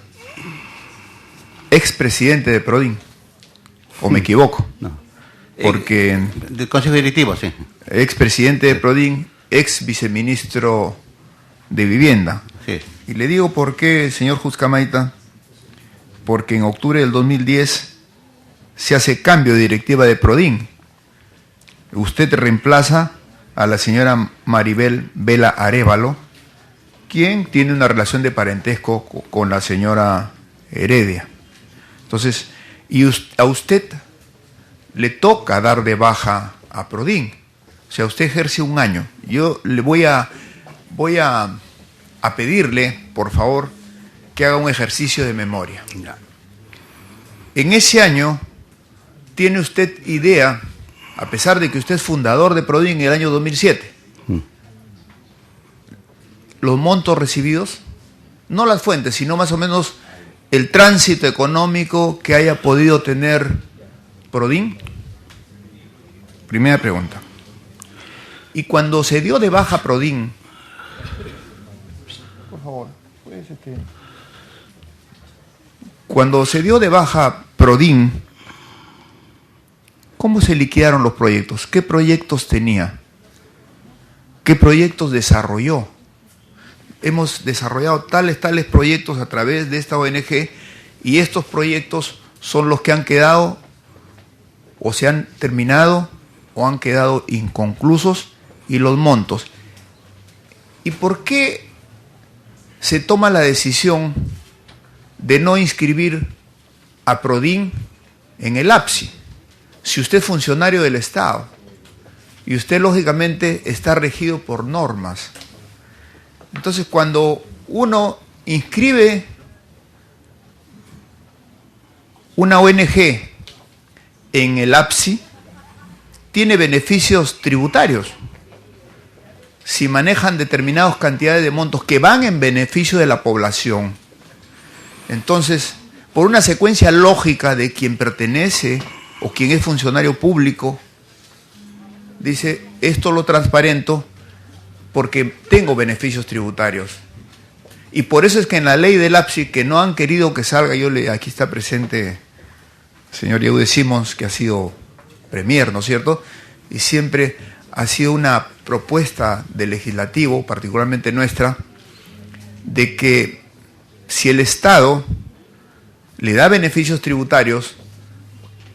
expresidente de PRODIN, ¿o me equivoco? No. Porque Del Consejo Directivo, sí. expresidente de PRODIN, ex viceministro de Vivienda, Sí. Y le digo por qué, señor Juzcamaita, porque en octubre del 2010 se hace cambio de directiva de Prodin. Usted reemplaza a la señora Maribel Vela Arévalo, quien tiene una relación de parentesco con la señora Heredia. Entonces, a usted le toca dar de baja a Prodin. O sea, usted ejerce un año. Yo le voy a pedirle, por favor, que haga un ejercicio de memoria. En ese año, ¿tiene usted idea, a pesar de que usted es fundador de Prodin en el año 2007, los montos recibidos? No las fuentes, sino más o menos el tránsito económico que haya podido tener Prodin. Primera pregunta. Y cuando se dio de baja Prodin, por favor, cuando se dio de baja Prodin, ¿cómo se liquidaron los proyectos? ¿Qué proyectos tenía? ¿Qué proyectos desarrolló? Hemos desarrollado tales proyectos a través de esta ONG, y estos proyectos son los que han quedado o se han terminado o han quedado inconclusos, y los montos. ¿Y por qué se toma la decisión de no inscribir a Prodin en el APSI? Si usted es funcionario del Estado y usted lógicamente está regido por normas. Entonces, cuando uno inscribe una ONG en el APSI, tiene beneficios tributarios si manejan determinadas cantidades de montos que van en beneficio de la población. Entonces, por una secuencia lógica de quien pertenece o quien es funcionario público, dice, esto lo transparento porque tengo beneficios tributarios. Y por eso es que en la ley del APSI, que no han querido que salga, aquí está presente el señor Yehude Simons, que ha sido premier, ¿no es cierto? Y siempre ha sido una propuesta del legislativo, particularmente nuestra, de que si el Estado le da beneficios tributarios,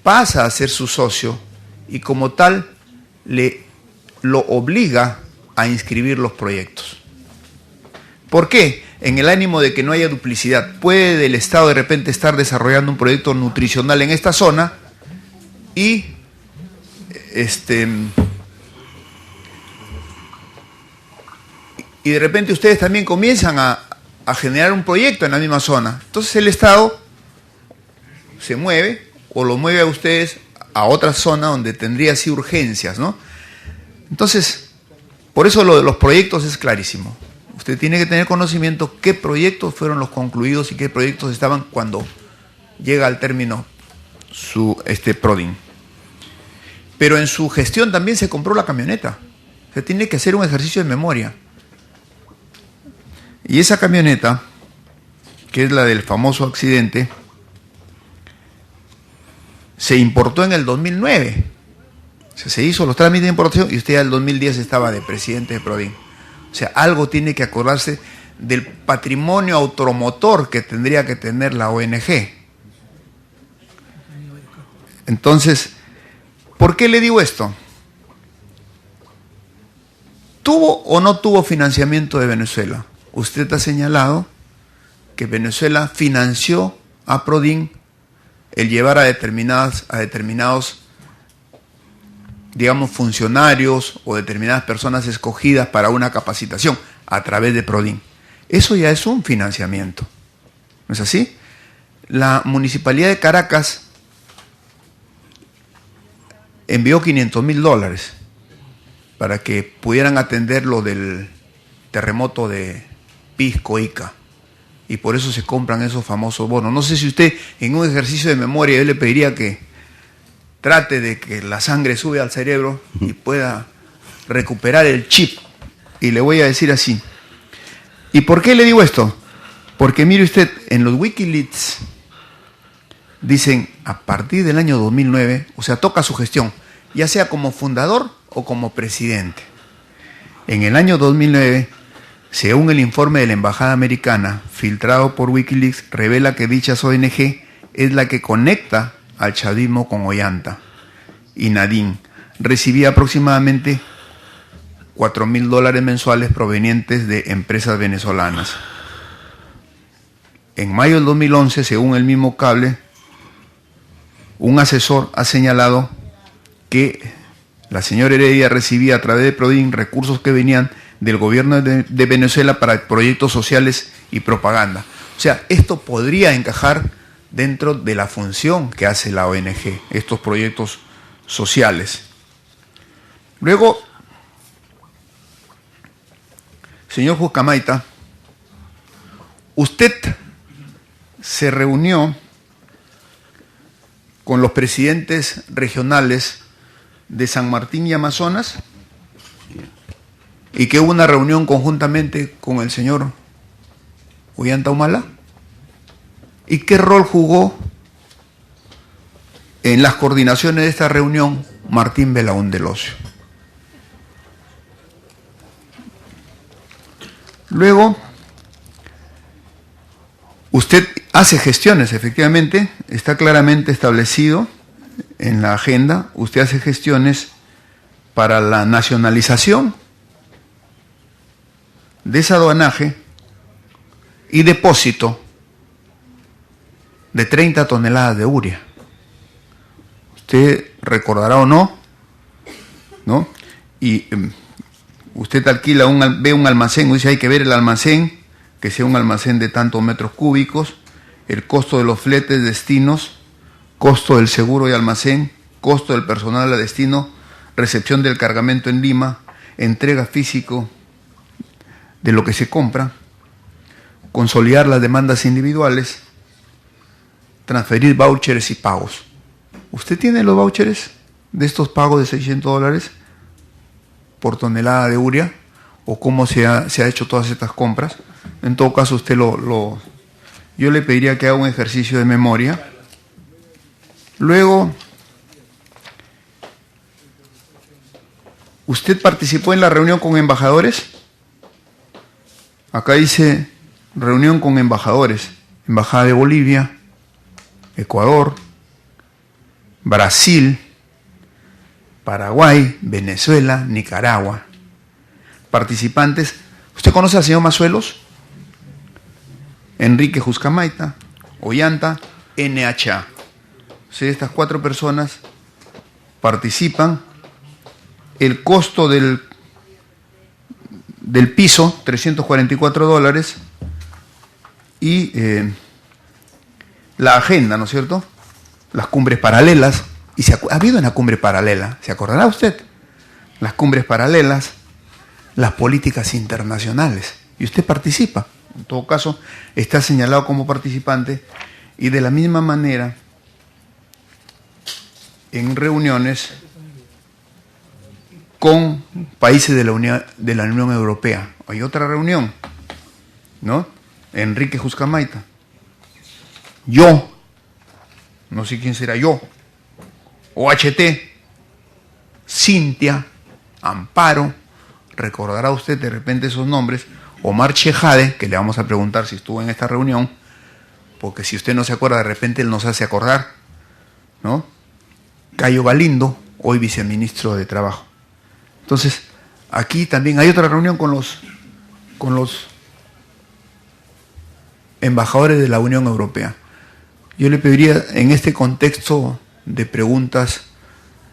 pasa a ser su socio y como tal lo obliga a inscribir los proyectos. ¿Por qué? En el ánimo de que no haya duplicidad. Puede el Estado de repente estar desarrollando un proyecto nutricional en esta zona y de repente ustedes también comienzan a generar un proyecto en la misma zona. Entonces el Estado se mueve o lo mueve a ustedes a otra zona donde tendría así urgencias, ¿no? Entonces, por eso lo de los proyectos es clarísimo. Usted tiene que tener conocimiento qué proyectos fueron los concluidos y qué proyectos estaban cuando llega al término su Prodin. Pero en su gestión también se compró la camioneta. Se tiene que hacer un ejercicio de memoria. Y esa camioneta, que es la del famoso accidente, se importó en el 2009. O sea, se hizo los trámites de importación y usted ya en el 2010 estaba de presidente de Prodin. O sea, algo tiene que acordarse del patrimonio automotor que tendría que tener la ONG. Entonces, ¿por qué le digo esto? ¿Tuvo o no tuvo financiamiento de Venezuela? Usted ha señalado que Venezuela financió a Prodin el llevar a determinados, digamos, funcionarios o determinadas personas escogidas para una capacitación a través de Prodin. Eso ya es un financiamiento. ¿No es así? La Municipalidad de Caracas envió $500.000 para que pudieran atender lo del terremoto de Pisco Ica. Y por eso se compran esos famosos bonos. No sé si usted, en un ejercicio de memoria, yo le pediría que trate de que la sangre sube al cerebro y pueda recuperar el chip. Y le voy a decir así. ¿Y por qué le digo esto? Porque mire usted, en los Wikileaks dicen, a partir del año 2009, o sea, toca su gestión, ya sea como fundador o como presidente. En el año 2009 Según el informe de la Embajada Americana, filtrado por Wikileaks, revela que dicha ONG es la que conecta al chavismo con Ollanta. Y Nadine recibía aproximadamente $4.000 mensuales provenientes de empresas venezolanas. En mayo del 2011, según el mismo cable, un asesor ha señalado que la señora Heredia recibía a través de Prodin recursos que venían del gobierno de Venezuela para proyectos sociales y propaganda. O sea, esto podría encajar dentro de la función que hace la ONG, estos proyectos sociales. Luego, señor Juscamaita, usted se reunió con los presidentes regionales de San Martín y Amazonas y que hubo una reunión conjuntamente con el señor Ollanta Humala. ¿Y qué rol jugó en las coordinaciones de esta reunión Martín Belaún del Ocio? Luego, usted hace gestiones, efectivamente, está claramente establecido en la agenda, usted hace gestiones para la nacionalización de ese aduanaje y depósito de 30 toneladas de urea. Usted recordará o no, ¿no? Y usted alquila, ve un almacén, dice hay que ver el almacén, que sea un almacén de tantos metros cúbicos, el costo de los fletes, destinos, costo del seguro de almacén, costo del personal a destino, recepción del cargamento en Lima, entrega físico de lo que se compra, consolidar las demandas individuales, transferir vouchers y pagos. ¿Usted tiene los vouchers de estos pagos de $600 por tonelada de urea? ¿O cómo se ha hecho todas estas compras? En todo caso, usted yo le pediría que haga un ejercicio de memoria. Luego, ¿usted participó en la reunión con embajadores? Acá dice reunión con embajadores. Embajada de Bolivia, Ecuador, Brasil, Paraguay, Venezuela, Nicaragua. Participantes. ¿Usted conoce al señor Mazuelos? Enrique Juscamaita, Ollanta, NHA. Si estas 4 personas participan, el costo del piso, $344, y la agenda, ¿no es cierto? Las cumbres paralelas, y ha habido una cumbre paralela, ¿se acordará usted? Las cumbres paralelas, las políticas internacionales, y usted participa. En todo caso, está señalado como participante, y de la misma manera, en reuniones con países de la Unión Europea. Hay otra reunión, ¿no? Enrique Juscamaita. Yo, no sé quién será yo, OHT, Cintia, Amparo, recordará usted de repente esos nombres, Omar Chejade, que le vamos a preguntar si estuvo en esta reunión, porque si usted no se acuerda, de repente él nos hace acordar, ¿no? Cayo Galindo, hoy viceministro de Trabajo. Entonces, aquí también hay otra reunión con los embajadores de la Unión Europea. Yo le pediría, en este contexto de preguntas,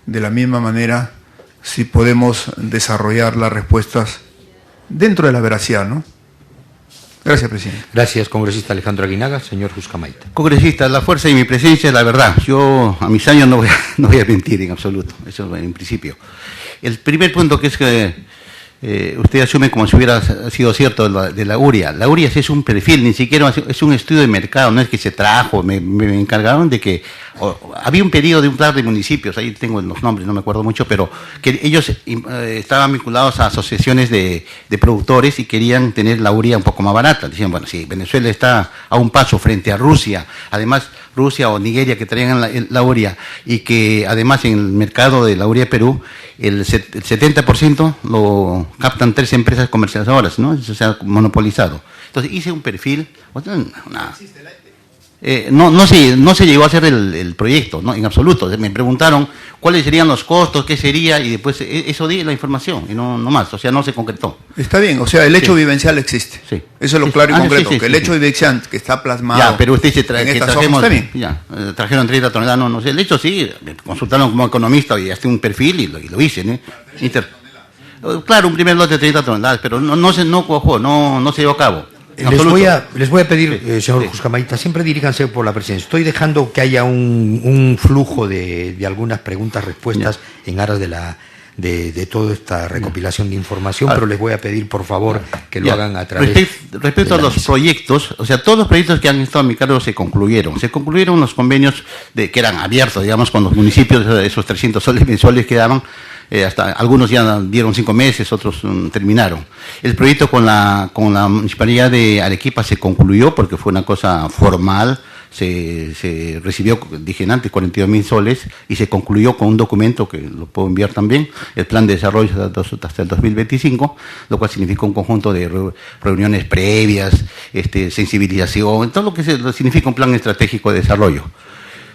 de la misma manera, si podemos desarrollar las respuestas dentro de la veracidad, ¿no? Gracias, presidente. Gracias, congresista Alejandro Aguinaga. Señor Juscamaita. Congresista, la fuerza de mi presencia es la verdad. Yo a mis años no voy a mentir en absoluto, eso en principio. El primer punto que es que usted asume como si hubiera sido cierto de la urea. La urea sí es un perfil, ni siquiera es un estudio de mercado, no es que se trajo. Me encargaron de que había un pedido de un par de municipios, ahí tengo los nombres, no me acuerdo mucho, pero que ellos estaban vinculados a asociaciones de productores y querían tener la urea un poco más barata. Decían, bueno, si Venezuela está a un paso frente a Rusia, además Rusia o Nigeria que traían la urea, y que además en el mercado de la urea Perú el 70% lo captan 3 empresas comercializadoras, ¿no? Eso se ha monopolizado. Entonces hice un perfil, no se llegó a hacer el proyecto, ¿no? En absoluto. Me preguntaron cuáles serían los costos, qué sería, y después eso di la información, y no más, o sea, no se concretó. Está bien, o sea, el hecho vivencial existe. Sí. Eso es lo claro y concreto, que el hecho vivencial que está plasmado Ya, pero usted dice en que estas trajemos, hojas, está bien. trajeron 30 toneladas, no sé, el hecho sí, me consultaron como economista y hasta un perfil y lo hice, ¿no? Claro, un primer lote de 30 toneladas, pero no se llevó a cabo. Les voy a pedir, señor Juzgamaita, siempre diríjanse por la presidencia. Estoy dejando que haya un flujo de algunas preguntas-respuestas en aras de toda esta recopilación de información, pero les voy a pedir, por favor, que lo hagan a través Respecto a los proyectos, o sea, todos los proyectos que han estado a mi cargo se concluyeron. Se concluyeron los convenios que eran abiertos, digamos, con los municipios, esos 300 soles mensuales que daban. Hasta algunos ya dieron 5 meses, otros terminaron. El proyecto con la Municipalidad de Arequipa se concluyó porque fue una cosa formal, se recibió, dije antes, 42.000 soles y se concluyó con un documento que lo puedo enviar también, el plan de desarrollo hasta el 2025, lo cual significa un conjunto de reuniones previas, sensibilización, todo lo que significa un plan estratégico de desarrollo.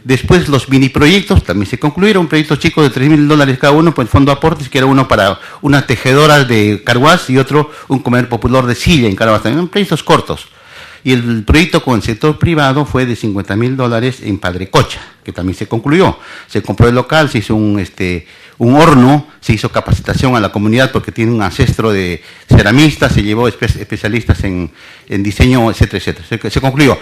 Después los mini proyectos también se concluyeron, proyectos chicos de $3.000 cada uno, por el fondo de aportes, que era uno para unas tejedoras de Carhuaz y otro un comedor popular de silla en Carhuaz, también proyectos cortos. Y el proyecto con el sector privado fue de $50.000 en Padrecocha, que también se concluyó. Se compró el local, se hizo un horno, se hizo capacitación a la comunidad porque tiene un ancestro de ceramistas, se llevó especialistas en diseño, etcétera, etcétera. Se concluyó.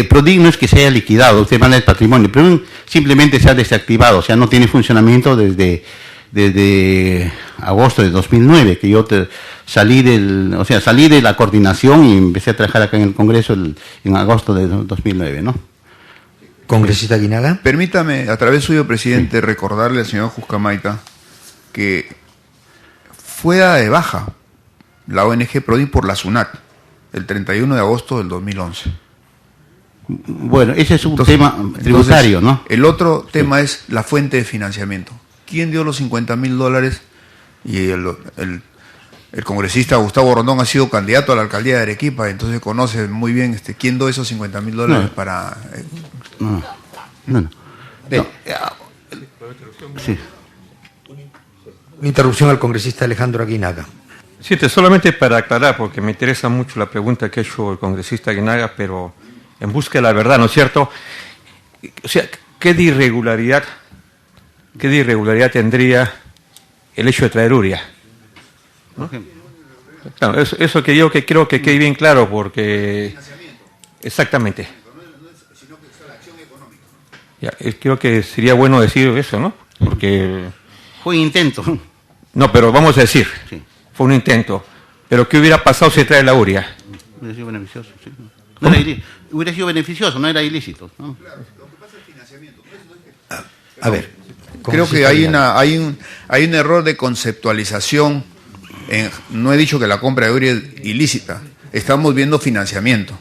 Prodin no es que se haya liquidado, usted manda el patrimonio, pero simplemente se ha desactivado, o sea, no tiene funcionamiento desde agosto de 2009, que yo salí de la coordinación y empecé a trabajar acá en el Congreso en agosto de 2009, ¿no? Congresista Aguinaga. Permítame, a través suyo, presidente, recordarle al señor Juzgamaita que fue dada de baja la ONG Prodin por la SUNAT el 31 de agosto del 2011. Bueno, ese es un tema tributario, ¿no? El otro tema es la fuente de financiamiento. ¿Quién dio los $50.000? Y el congresista Gustavo Rondón ha sido candidato a la alcaldía de Arequipa, entonces conoce muy bien quién dio esos $50.000 para... No. Sí. Una interrupción al congresista Alejandro Aguinaga. Sí, solamente para aclarar, porque me interesa mucho la pregunta que ha hecho el congresista Aguinaga, pero en busca de la verdad, ¿no es cierto? O sea, ¿qué de irregularidad tendría el hecho de traer urea? ¿No? Claro, eso que yo creo que quede bien claro, porque... Exactamente. Ya, creo que sería bueno decir eso, ¿no? Porque... Fue un intento. No, pero vamos a decir, sí. Fue un intento. Pero ¿qué hubiera pasado si trae la urea? Hubiera sido beneficioso, sí. Hubiera sido beneficioso, no era ilícito, ¿no? Claro, lo que pasa es el financiamiento. A ver. Creo que hay un error de conceptualización. No he dicho que la compra de urea es ilícita. Estamos viendo financiamiento.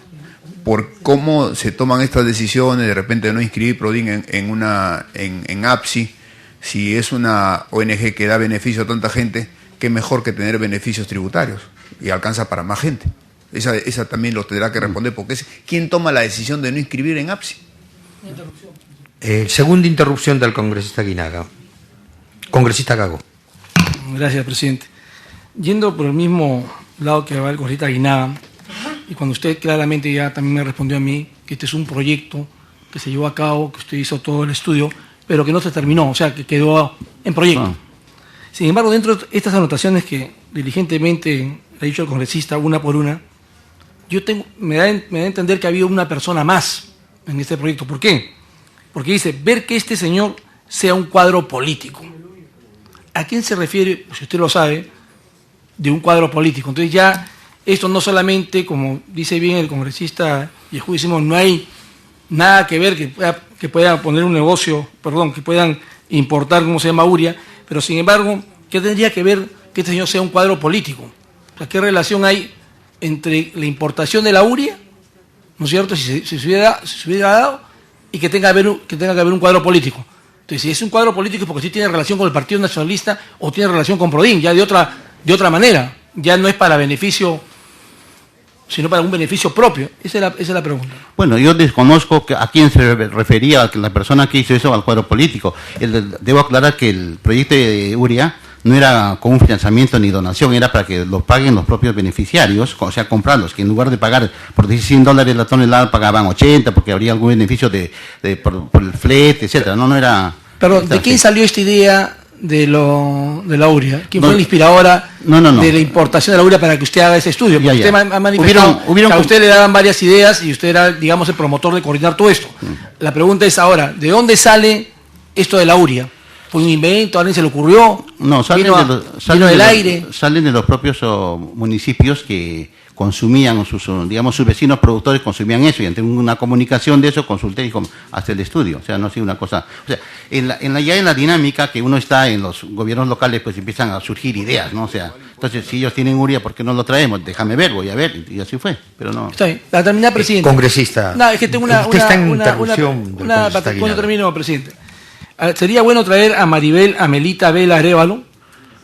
Por cómo se toman estas decisiones, de repente no inscribir Prodin en APSI, si es una ONG que da beneficio a tanta gente, qué mejor que tener beneficios tributarios y alcanza para más gente. Esa también lo tendrá que responder, porque es quién toma la decisión de no inscribir en APSI. Segunda interrupción del congresista Aguinaga. Congresista Gago. Gracias, presidente. Yendo por el mismo lado que va el congresista Aguinaga, y cuando usted claramente ya también me respondió a mí que este es un proyecto que se llevó a cabo, que usted hizo todo el estudio, pero que no se terminó, o sea, que quedó en proyecto. Sin embargo, dentro de estas anotaciones que diligentemente le ha dicho el congresista una por una, me da a entender que ha habido una persona más en este proyecto. ¿Por qué? Porque dice, ver que este señor sea un cuadro político. ¿A quién se refiere, si usted lo sabe, de un cuadro político? Entonces ya esto no solamente, como dice bien el congresista Yehu, decimos, no hay nada que ver que pueda poner un negocio, que puedan importar, ¿cómo se llama? Urea, pero sin embargo, ¿qué tendría que ver que este señor sea un cuadro político? O sea, ¿qué relación hay entre la importación de la urea, ¿no es cierto?, si se hubiera dado, y que tenga que haber un cuadro político? Entonces, si es un cuadro político es porque sí tiene relación con el Partido Nacionalista o tiene relación con PRODIN, ya de otra manera. Ya no es para beneficio, sino para un beneficio propio. Esa es la pregunta. Bueno, yo desconozco a quién se refería la persona que hizo eso al cuadro político. Debo aclarar que el proyecto de Uria no era con un financiamiento ni donación, era para que lo paguen los propios beneficiarios, o sea, comprarlos, que en lugar de pagar por $100 la tonelada, pagaban 80, porque habría algún beneficio por el flete, etcétera. No era... Pero, ¿de quién salió esta idea de la urea? ¿Quién fue la inspiradora de la importación de la urea para que usted haga ese estudio? Porque usted ha manifestado que a usted le daban varias ideas y usted era, digamos, el promotor de coordinar todo esto. La pregunta es ahora, ¿de dónde sale esto de la urea? ¿Fue un invento? ¿A alguien se le ocurrió? No, salen de los propios municipios que consumían, sus vecinos productores consumían eso, y ante una comunicación de eso consulté y hasta el estudio. O sea, no ha sido una cosa... O sea, ya en la dinámica que uno está en los gobiernos locales, pues empiezan a surgir ideas, ¿no? O sea, entonces, si ellos tienen urea, ¿por qué no lo traemos? Déjame ver, voy a ver, y así fue, pero no... Está bien, para terminar, presidente. Congresista. No, es que tengo Usted está en interrupción. Cuando termino, presidente. Sería bueno traer a Maribel Amelita Vela Arévalo,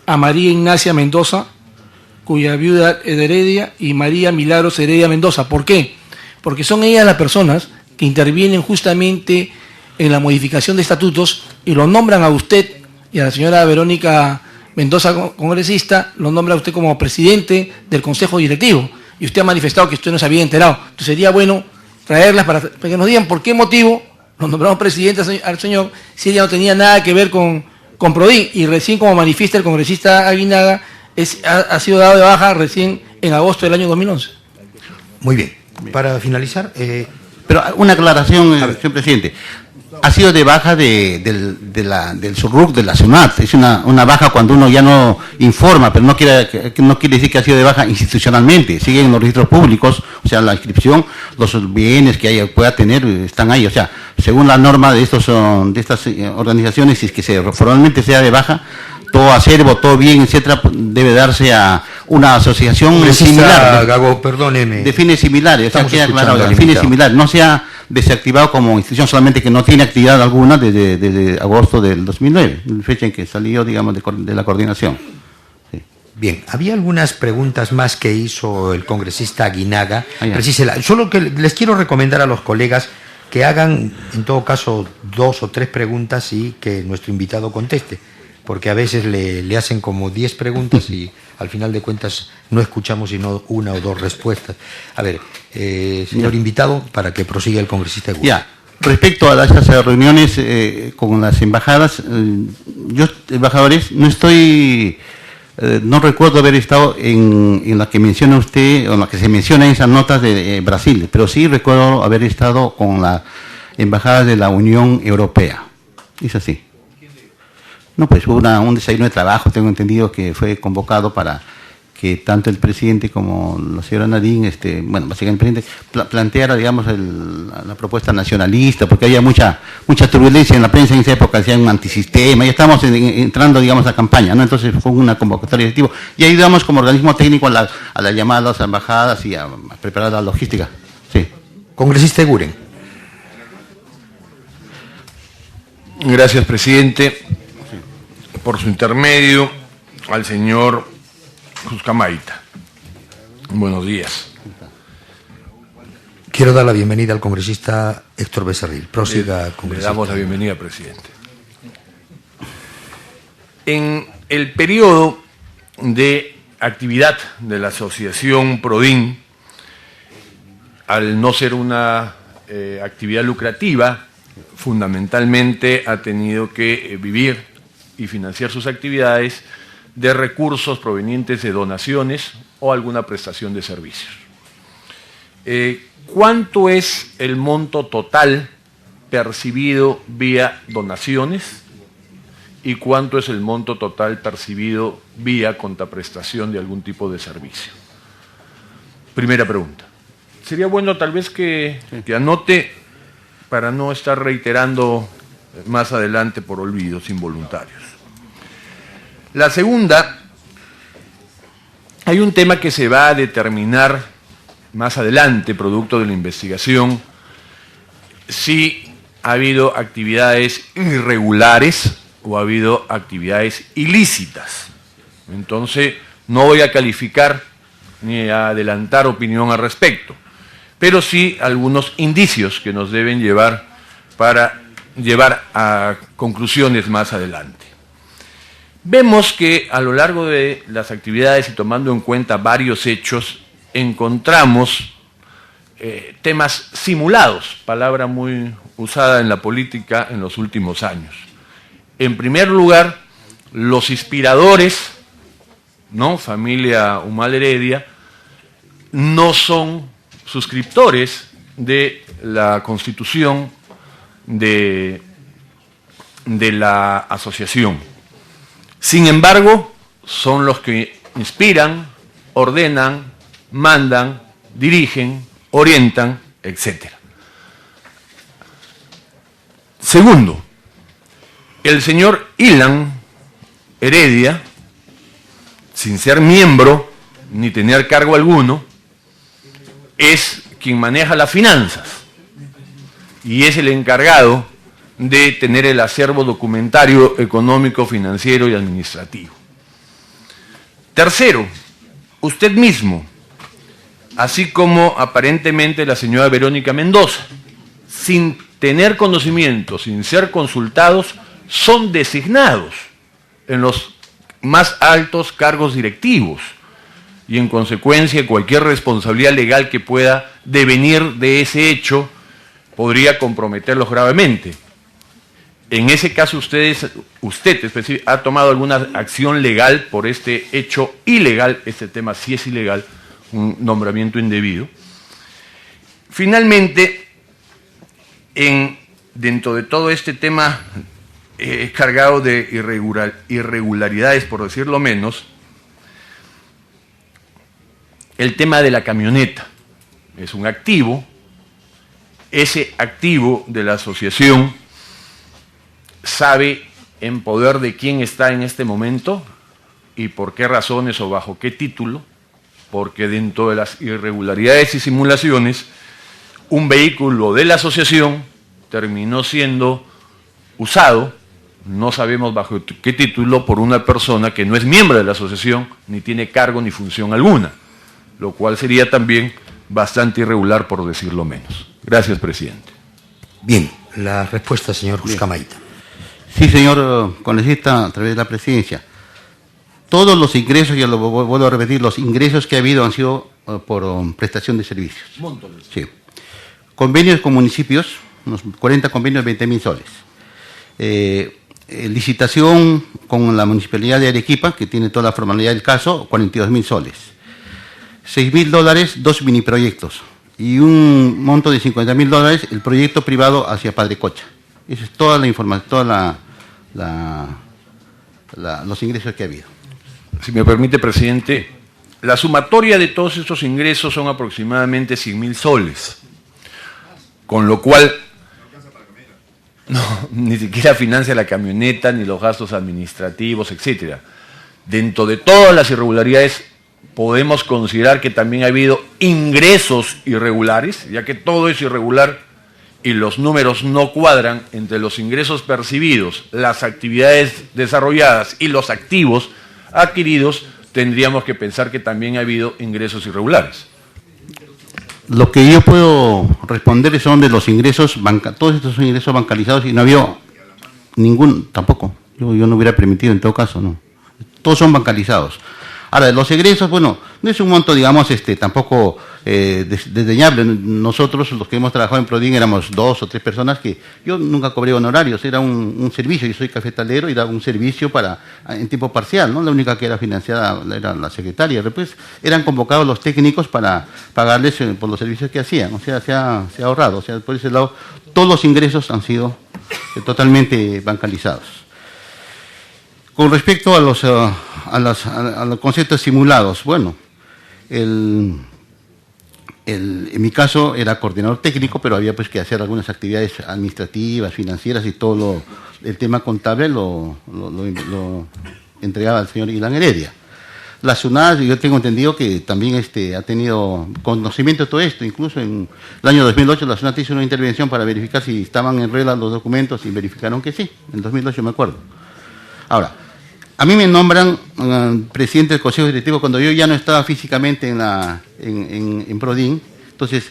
a María Ignacia Mendoza, cuya viuda es de Heredia, y María Milagros Heredia Mendoza. ¿Por qué? Porque son ellas las personas que intervienen justamente en la modificación de estatutos y lo nombran a usted y a la señora Verónica Mendoza, congresista, lo nombra a usted como presidente del Consejo Directivo. Y usted ha manifestado que usted no se había enterado. Entonces sería bueno traerlas para que nos digan por qué motivo nos nombramos presidente al señor si ella no tenía nada que ver con PRODIN. Y recién, como manifiesta el congresista Aguinaga, ha sido dado de baja recién en agosto del año 2011. Muy bien. Para finalizar... Pero una aclaración, señor presidente. Ha sido de baja del SURRUC, de la SUNAT. Es una baja cuando uno ya no informa, pero no quiere decir que ha sido de baja institucionalmente. Siguen los registros públicos, o sea, la inscripción, los bienes que pueda tener están ahí. O sea, según la norma de estas organizaciones, si es que formalmente sea de baja, todo acervo, todo bien, etcétera, debe darse a una asociación similar. Gago, perdóneme. De fines similares, o sea, queda claro, de fines similares, no sea desactivado como institución, solamente que no tiene actividad alguna desde agosto del 2009, fecha en que salió, digamos, de la coordinación. Sí. Bien, había algunas preguntas más que hizo el congresista Aguinaga. Ya. Solo que les quiero recomendar a los colegas que hagan, en todo caso, 2 o 3 preguntas y que nuestro invitado conteste, porque a veces le hacen como 10 preguntas y al final de cuentas no escuchamos sino 1 o 2 respuestas. A ver, señor invitado, para que prosiga el congresista. Ya, respecto a esas reuniones con las embajadas, yo, embajadores, no recuerdo haber estado en la que menciona usted, o en la que se menciona en esas notas de Brasil, pero sí recuerdo haber estado con la embajada de la Unión Europea. Es así. No, pues hubo un desayuno de trabajo, tengo entendido que fue convocado para que tanto el presidente como la señora Nadine, básicamente el presidente, planteara, digamos, la propuesta nacionalista, porque había mucha turbulencia en la prensa en esa época, decían un antisistema, ya estábamos entrando, digamos, a campaña, ¿no? Entonces fue una convocatoria de tipo, y ayudamos como organismo técnico a la llamada a las embajadas y a preparar la logística. Sí. Congresista Eguren. Gracias, presidente. Por su intermedio, al señor Juscamaita. Buenos días. Quiero dar la bienvenida al congresista Héctor Becerril. Prosiga, congresista. Le damos la bienvenida, presidente. En el periodo de actividad de la asociación PRODIN, al no ser una actividad lucrativa, fundamentalmente ha tenido que vivir y financiar sus actividades de recursos provenientes de donaciones o alguna prestación de servicios. ¿Cuánto es el monto total percibido vía donaciones y cuánto es el monto total percibido vía contraprestación de algún tipo de servicio? Primera pregunta. Sería bueno tal vez que anote para no estar reiterando más adelante por olvidos involuntarios. La segunda, hay un tema que se va a determinar más adelante, producto de la investigación, si ha habido actividades irregulares o ha habido actividades ilícitas. Entonces, no voy a calificar ni a adelantar opinión al respecto, pero sí algunos indicios que nos deben llevar para llevar a conclusiones más adelante. Vemos que a lo largo de las actividades y tomando en cuenta varios hechos, encontramos temas simulados, palabra muy usada en la política en los últimos años. En primer lugar, los inspiradores, ¿no? Familia Humala Heredia, no son suscriptores de la constitución de la asociación. Sin embargo, son los que inspiran, ordenan, mandan, dirigen, orientan, etc. Segundo, el señor Ilan Heredia, sin ser miembro ni tener cargo alguno, es quien maneja las finanzas y es el encargado de tener el acervo documentario, económico, financiero y administrativo. Tercero, usted mismo, así como aparentemente la señora Verónica Mendoza, sin tener conocimiento, sin ser consultados, son designados en los más altos cargos directivos y en consecuencia cualquier responsabilidad legal que pueda devenir de ese hecho podría comprometerlos gravemente. En ese caso usted ha tomado alguna acción legal por este hecho ilegal, este tema sí es ilegal, un nombramiento indebido. Finalmente, dentro de todo este tema cargado de irregularidades, por decirlo menos, el tema de la camioneta es un activo. Ese activo de la asociación sabe en poder de quién está en este momento y por qué razones o bajo qué título, porque dentro de las irregularidades y simulaciones, un vehículo de la asociación terminó siendo usado, no sabemos bajo qué título, por una persona que no es miembro de la asociación, ni tiene cargo ni función alguna, lo cual sería también bastante irregular, por decirlo menos. Gracias, presidente. Bien, la respuesta, señor Juscamaita. Sí, señor congresista, a través de la presidencia. Todos los ingresos, ya lo vuelvo a repetir, los ingresos que ha habido han sido por prestación de servicios. Montones. Sí. Convenios con municipios, unos 40 convenios, 20.000 soles. Licitación con la Municipalidad de Arequipa, que tiene toda la formalidad del caso, 42.000 soles. $6.000, 2 miniproyectos. Y un monto de $50.000, el proyecto privado hacia Padre Cocha. Esa es toda la información, toda los ingresos que ha habido. Si me permite, presidente, la sumatoria de todos estos ingresos son aproximadamente 100.000 soles, con lo cual no, ni siquiera financia la camioneta, ni los gastos administrativos, etcétera. Dentro de todas las irregularidades, podemos considerar que también ha habido ingresos irregulares, ya que todo es irregular y los números no cuadran entre los ingresos percibidos, las actividades desarrolladas y los activos adquiridos, tendríamos que pensar que también ha habido ingresos irregulares. Lo que yo puedo responder son de los ingresos, todos estos son ingresos bancarizados y no había ningún, tampoco, yo no hubiera permitido en todo caso, no. Todos son bancarizados. Ahora, de los egresos, bueno, no es un monto, digamos, tampoco desdeñable. Nosotros, los que hemos trabajado en Prodin, éramos 2 o 3 personas que yo nunca cobré honorarios, era un servicio. Yo soy cafetalero y daba un servicio en tiempo parcial, ¿no? La única que era financiada era la secretaria. Después eran convocados los técnicos para pagarles por los servicios que hacían. O sea, se ha ahorrado. O sea, por ese lado, todos los ingresos han sido totalmente bancarizados. Con respecto a los conceptos simulados, bueno, en mi caso era coordinador técnico, pero había pues que hacer algunas actividades administrativas, financieras y todo el tema contable lo entregaba al señor Ilan Heredia. La SUNAT, yo tengo entendido que también ha tenido conocimiento de todo esto. Incluso en el año 2008 la SUNAT hizo una intervención para verificar si estaban en regla los documentos y verificaron que sí. En 2008 me acuerdo. Ahora, a mí me nombran presidente del Consejo Directivo cuando yo ya no estaba físicamente en Prodin. Entonces,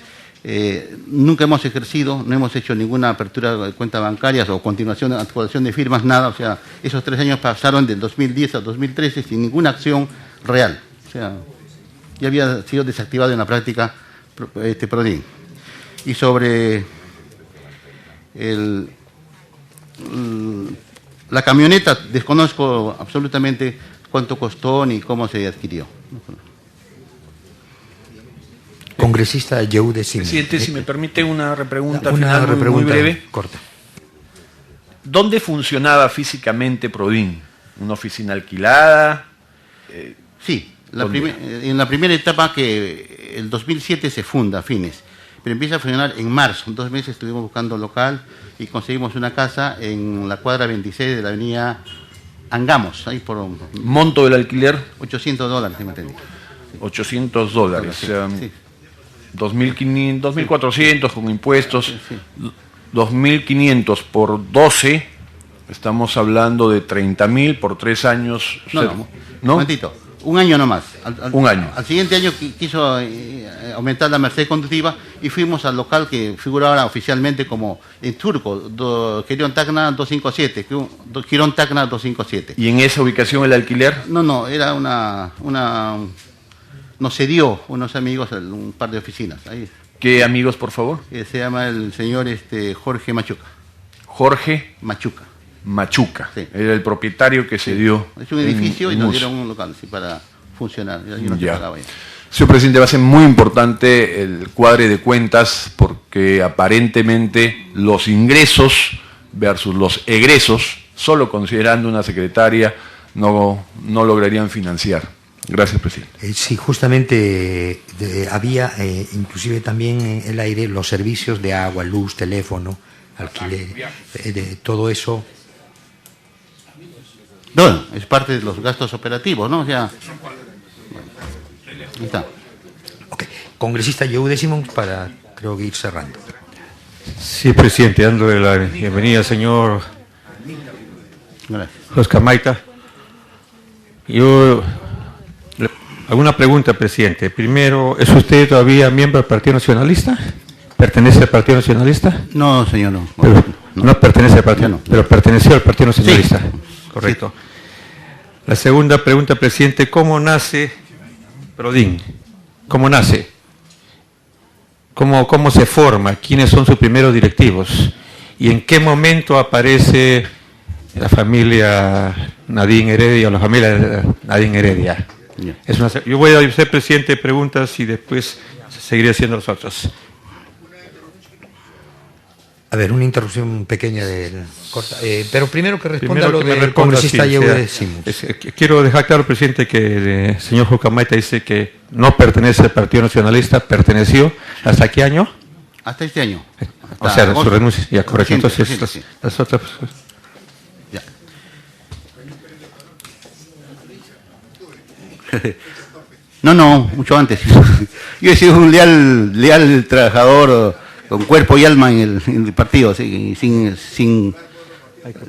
nunca hemos ejercido, no hemos hecho ninguna apertura de cuentas bancarias o continuación, actualización de firmas, nada. O sea, esos 3 años pasaron del 2010 a 2013 sin ninguna acción real. O sea, ya había sido desactivado en la práctica Prodin. Y sobre la camioneta, desconozco absolutamente cuánto costó ni cómo se adquirió. Congresista Yehude Simón. Presidente, si me permite una repregunta Una final muy repregunta breve. corta. ¿Dónde funcionaba físicamente Prodin? ¿Una oficina alquilada? Sí, en la primera etapa que el 2007 se funda, fines, pero empieza a funcionar en marzo. 2 meses estuvimos buscando local y conseguimos una casa en la cuadra 26 de la avenida Angamos, ahí por ¿Monto del alquiler? $800, me entendí. $800, Sí, o sea, sí. 2.500, 2.400 con impuestos, Sí. 2.500 por 12, estamos hablando de 30.000 por 3 años. No, ¿no? un momentito, un año nomás. Un año. Al siguiente año quiso aumentar la merced conductiva y fuimos al local que figura ahora oficialmente como en turco, Quirón Tacna 257, Quirón Tacna 257. ¿Y en esa ubicación el alquiler? No, era nos cedió unos amigos un par de oficinas. Ahí ¿Qué amigos, por favor? se llama el señor Jorge Machuca. Jorge Machuca. Sí. Era el propietario que se dio. Es un edificio y en nos uso. dieron un local para funcionar. Yo no se Ya. pagaba ya. Señor presidente, va a ser muy importante el cuadre de cuentas porque aparentemente los ingresos versus los egresos, solo considerando una secretaria, no lograrían financiar. Gracias, presidente. Sí, justamente había inclusive también en el aire los servicios de agua, luz, teléfono, alquiler, de todo eso. No, es parte de los gastos operativos, ¿no? O sea, ahí está. Ok. Congresista Yehude Simón para, creo que ir cerrando. Sí, presidente, dándole la bienvenida al señor Gracias. Oscar Maita. Alguna pregunta, presidente. Primero, ¿es usted todavía miembro del Partido Nacionalista? ¿Pertenece al Partido Nacionalista? No, señor, no. Pero no pertenece al Partido, Ya no. pero perteneció al Partido Nacionalista. Sí. Correcto. La segunda pregunta, presidente, ¿cómo nace Prodin? ¿Cómo nace? ¿Cómo se forma? ¿Quiénes son sus primeros directivos? ¿Y en qué momento aparece la familia Nadine Heredia o la familia Nadine Heredia? Ya. Yo voy a hacer, presidente, preguntas y después seguiré haciendo los otros. A ver, una interrupción pequeña corta. Pero primero que responda Primero lo que me del responda, congresista sí, Yehude o sea, Simón. quiero dejar claro, presidente, que el señor Jucamaita dice que no pertenece al Partido Nacionalista, perteneció. ¿Hasta qué año? Hasta este año. O Hasta sea, su agosto. renuncia. Ya, correcto. Reciente, Entonces, reciente, sí. las otras. Ya. No, mucho antes. Yo he sido un leal trabajador con cuerpo y alma en el partido, sí,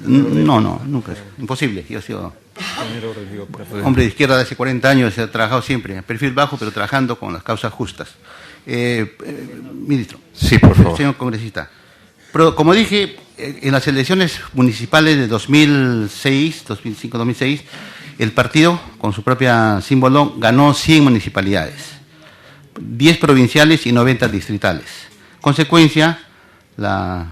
no, nunca. Imposible. Yo he sido hombre de izquierda de hace 40 años, he trabajado siempre, a perfil bajo, pero trabajando con las causas justas. Ministro. Sí, por favor. Señor congresista. Pero, como dije, en las elecciones municipales de 2005-2006, el partido, con su propia símbolo, ganó 100 municipalidades, 10 provinciales y 90 distritales. Consecuencia, la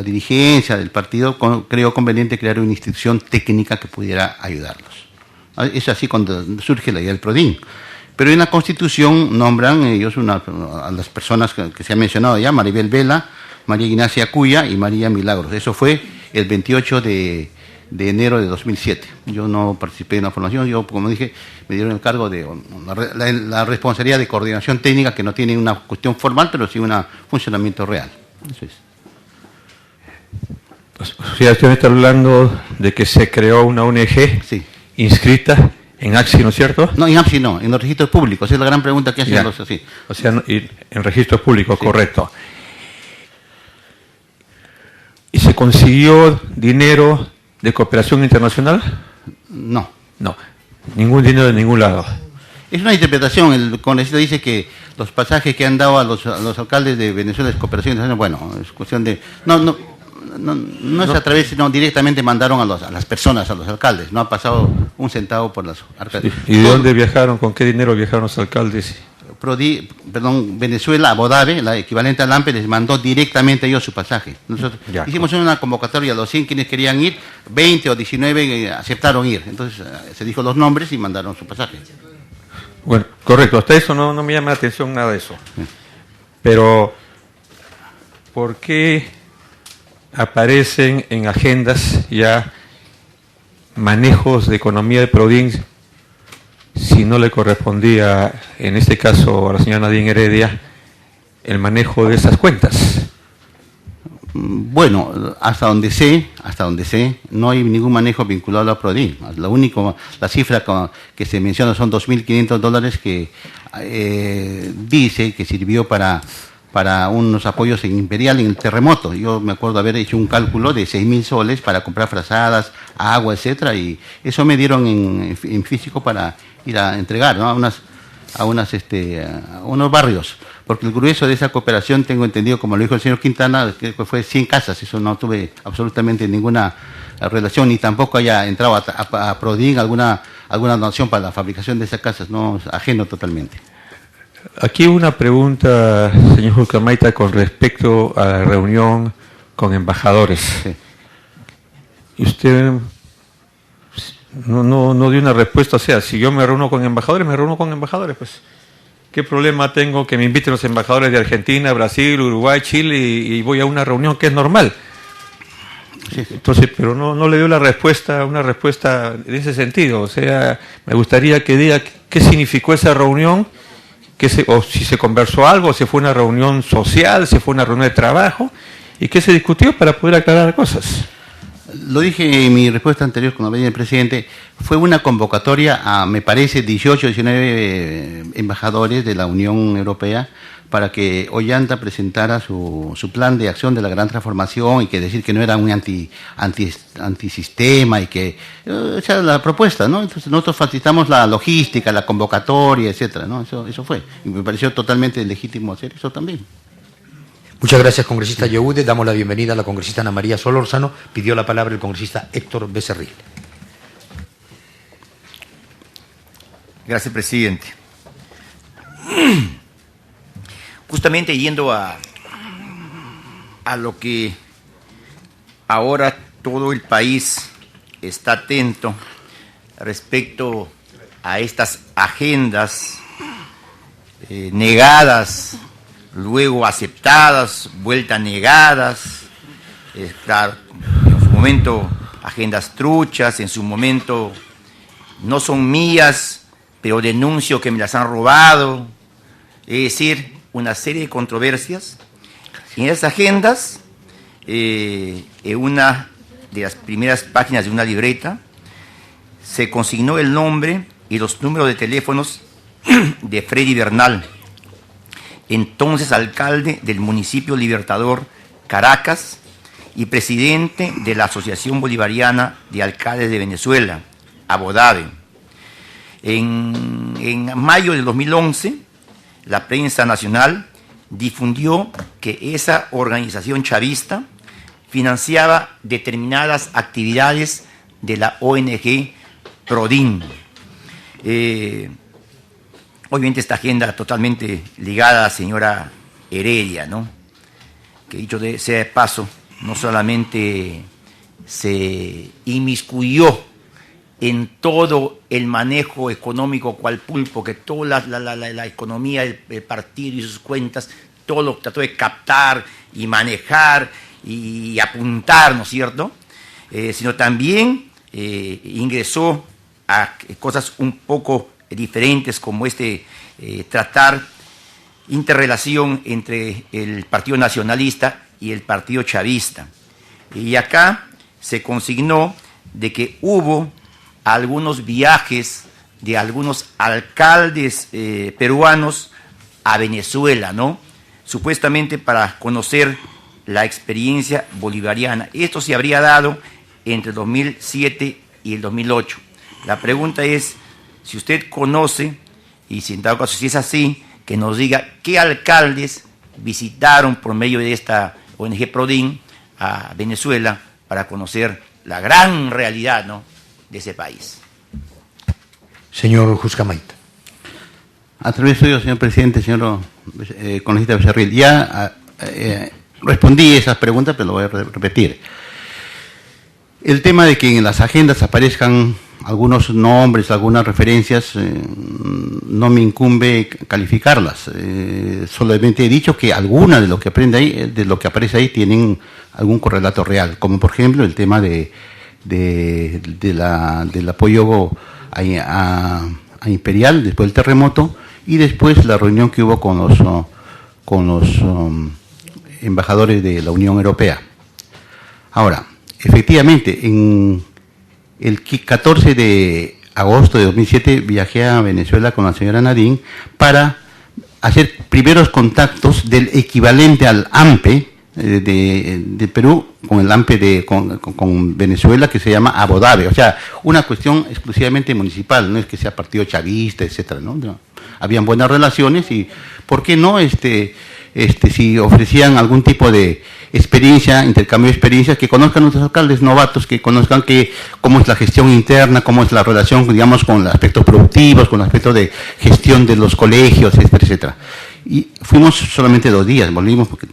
dirigencia del partido creó conveniente crear una institución técnica que pudiera ayudarlos. Es así cuando surge la idea del Prodin. Pero en la Constitución nombran ellos a las personas que se han mencionado ya, Maribel Vela, María Ignacia Cuya y María Milagros. Eso fue el 28 de enero de 2007. Yo no participé en la formación, yo, como dije, me dieron el cargo de la responsabilidad de coordinación técnica, que no tiene una cuestión formal, pero sí un funcionamiento real. Eso es. O sea, usted me está hablando de que se creó una ONG Sí. inscrita En AXI, ¿no es cierto? No, en APSI no, en los registros públicos. Esa es la gran pregunta que hacen Ya. los así. O sea, en registros públicos, Sí. correcto. ¿Y se consiguió dinero de cooperación internacional? No. No, ningún dinero de ningún lado. Es una interpretación. El congresista dice que los pasajes que han dado a los alcaldes de Venezuela de cooperación internacional, bueno, es cuestión de... No es a través, sino directamente mandaron a las personas, a los alcaldes. No ha pasado un centavo por las arcas. ¿Y de dónde viajaron? ¿Con qué dinero viajaron los alcaldes? Venezuela, Abu Dhabi, la equivalente al AMPE, les mandó directamente a ellos su pasaje. Nosotros Ya, hicimos una convocatoria a los 100 quienes querían ir, 20 o 19 aceptaron ir. Entonces se dijo los nombres y mandaron su pasaje. Bueno, correcto, hasta eso no me llama la atención nada de eso. Pero, ¿por qué aparecen en agendas ya manejos de economía de Prodin si no le correspondía, en este caso a la señora Nadine Heredia, el manejo de esas cuentas? Bueno, hasta donde sé, no hay ningún manejo vinculado a Prodin. La cifra que se menciona son $2.500 que dice que sirvió para unos apoyos en Imperial en el terremoto. Yo me acuerdo haber hecho un cálculo de 6.000 soles para comprar frazadas, agua, etcétera, y eso me dieron en físico para ir a entregar, ¿no? a unos barrios, porque el grueso de esa cooperación, tengo entendido, como lo dijo el señor Quintana, que fue 100 casas. Eso no tuve absolutamente ninguna relación, ni tampoco haya entrado a Prodin alguna donación para la fabricación de esas casas, no, es ajeno totalmente. Aquí una pregunta, señor Julcamaita, con respecto a la reunión con embajadores. Sí. Y usted no dio una respuesta. O sea, si yo me reúno con embajadores, pues ¿qué problema tengo que me inviten los embajadores de Argentina, Brasil, Uruguay, Chile y voy a una reunión que es normal? Sí. Entonces, pero no le dio una respuesta en ese sentido. O sea, me gustaría que diga qué significó esa reunión, o si se conversó algo, si fue una reunión social, si fue una reunión de trabajo, y qué se discutió para poder aclarar cosas. Lo dije en mi respuesta anterior cuando venía el presidente, fue una convocatoria a, me parece, 18 o 19 embajadores de la Unión Europea para que Ollanta presentara su plan de acción de la gran transformación, y que decir que no era un antisistema, y que esa era la propuesta, ¿no? Entonces nosotros facilitamos la logística, la convocatoria, etcétera, ¿no? Eso fue, y me pareció totalmente legítimo hacer eso también. Muchas gracias, congresista Yehude. Damos la bienvenida a la congresista Ana María Solórzano. Pidió la palabra el congresista Héctor Becerril. Gracias, presidente. Justamente yendo a lo que ahora todo el país está atento respecto a estas agendas negadas, luego aceptadas, vuelta negadas, claro, en su momento agendas truchas, en su momento no son mías, pero denuncio que me las han robado, es decir, una serie de controversias. Y en esas agendas, en una de las primeras páginas de una libreta, se consignó el nombre y los números de teléfonos de Freddy Bernal, entonces alcalde del municipio Libertador, Caracas, y presidente de la Asociación Bolivariana de Alcaldes de Venezuela, Abu Dhabi. En mayo del 2011, la prensa nacional difundió que esa organización chavista financiaba determinadas actividades de la ONG Prodin. Obviamente esta agenda totalmente ligada a la señora Heredia, ¿no? Que dicho sea de paso, no solamente se inmiscuyó en todo el manejo económico cual pulpo, que toda la economía del partido y sus cuentas, todo lo trató de captar y manejar y apuntar, ¿no es cierto? Sino también ingresó a cosas un poco diferentes, como tratar interrelación entre el Partido Nacionalista y el Partido Chavista. Y acá se consignó de que hubo algunos viajes de algunos alcaldes peruanos a Venezuela, ¿no? Supuestamente para conocer la experiencia bolivariana. Esto se habría dado entre el 2007 y el 2008. La pregunta es, si usted conoce, y si en dado caso si es así, que nos diga qué alcaldes visitaron por medio de esta ONG PRODIN a Venezuela para conocer la gran realidad, ¿no?, de ese país. Señor Juscamaita. A través suyo, señor presidente, señor congresista Becerril, ya respondí esas preguntas, pero lo voy a repetir. El tema de que en las agendas aparezcan algunos nombres, algunas referencias, no me incumbe calificarlas. Solamente he dicho que alguna de lo que aprende ahí, de lo que aparece ahí, tienen algún correlato real, como por ejemplo el tema del apoyo a Imperial después del terremoto, y después la reunión que hubo con los embajadores de la Unión Europea. Ahora, efectivamente, en el 14 de agosto de 2007 viajé a Venezuela con la señora Nadine para hacer primeros contactos del equivalente al AMPE de Perú con el AMPE con Venezuela, que se llama Abodave. O sea, una cuestión exclusivamente municipal, no es que sea partido chavista, etcétera, ¿no? Habían buenas relaciones y, ¿por qué no? Si ofrecían algún tipo de experiencia, intercambio de experiencias, que conozcan a nuestros alcaldes novatos, que conozcan cómo es la gestión interna, cómo es la relación, digamos, con los aspectos productivos, con el aspecto de gestión de los colegios, etcétera, etcétera. Y fuimos solamente 2 días, volvimos porque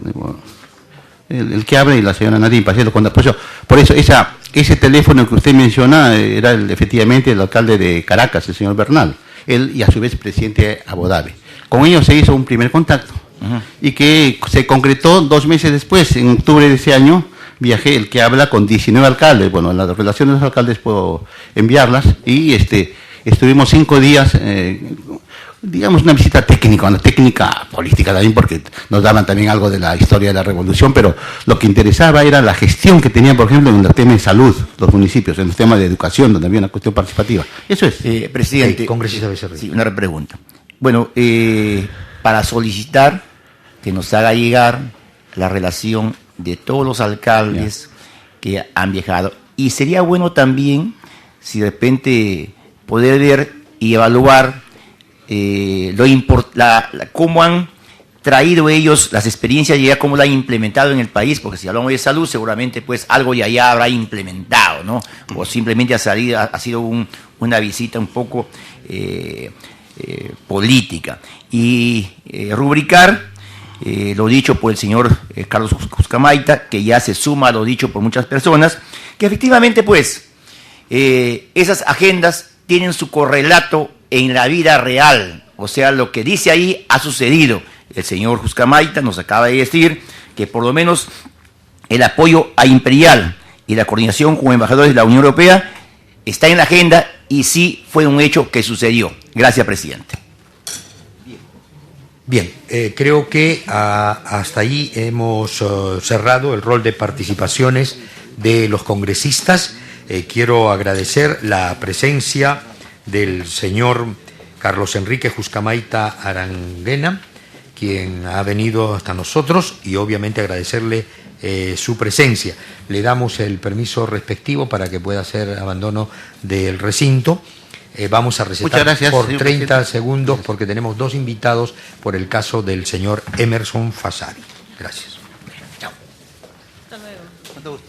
el que habla y la señora Nadine Pacelo, por eso ese teléfono que usted menciona era efectivamente el alcalde de Caracas, el señor Bernal, él y a su vez presidente de Abodave. Con ellos se hizo un primer contacto. Y que se concretó 2 meses después, en octubre de ese año, viajé, el que habla, con 19 alcaldes. Bueno, las relaciones de los alcaldes puedo enviarlas, y estuvimos 5 días, digamos, una visita técnica, una técnica política también, porque nos daban también algo de la historia de la revolución, pero lo que interesaba era la gestión que tenían, por ejemplo, en los temas de salud, los municipios, en los temas de educación, donde había una cuestión participativa. Eso es. Presidente, congresista Becerril. Sí, una pregunta. Bueno, para solicitar que nos haga llegar la relación de todos los alcaldes que han viajado. Y sería bueno también, si de repente, poder ver y evaluar cómo han traído ellos las experiencias y ya cómo la han implementado en el país, porque si hablamos de salud, seguramente pues algo ya habrá implementado, ¿no? O simplemente ha sido una visita un poco política. Y rubricar lo dicho por el señor Carlos Juscamaita, que ya se suma a lo dicho por muchas personas, que efectivamente pues esas agendas tienen su correlato en la vida real, o sea, lo que dice ahí ha sucedido. El señor Juscamaita nos acaba de decir que por lo menos el apoyo a Imperial y la coordinación con embajadores de la Unión Europea está en la agenda, y sí fue un hecho que sucedió. Gracias, presidente. Bien, creo que hasta ahí hemos cerrado el rol de participaciones de los congresistas. Quiero agradecer la presencia del señor Carlos Enrique Juscamaita Aranguena, quien ha venido hasta nosotros, y obviamente agradecerle su presencia. Le damos el permiso respectivo para que pueda hacer abandono del recinto. Vamos a recetar por 30 segundos porque tenemos 2 invitados por el caso del señor Emerson Fasari. Gracias. Chao. Hasta luego.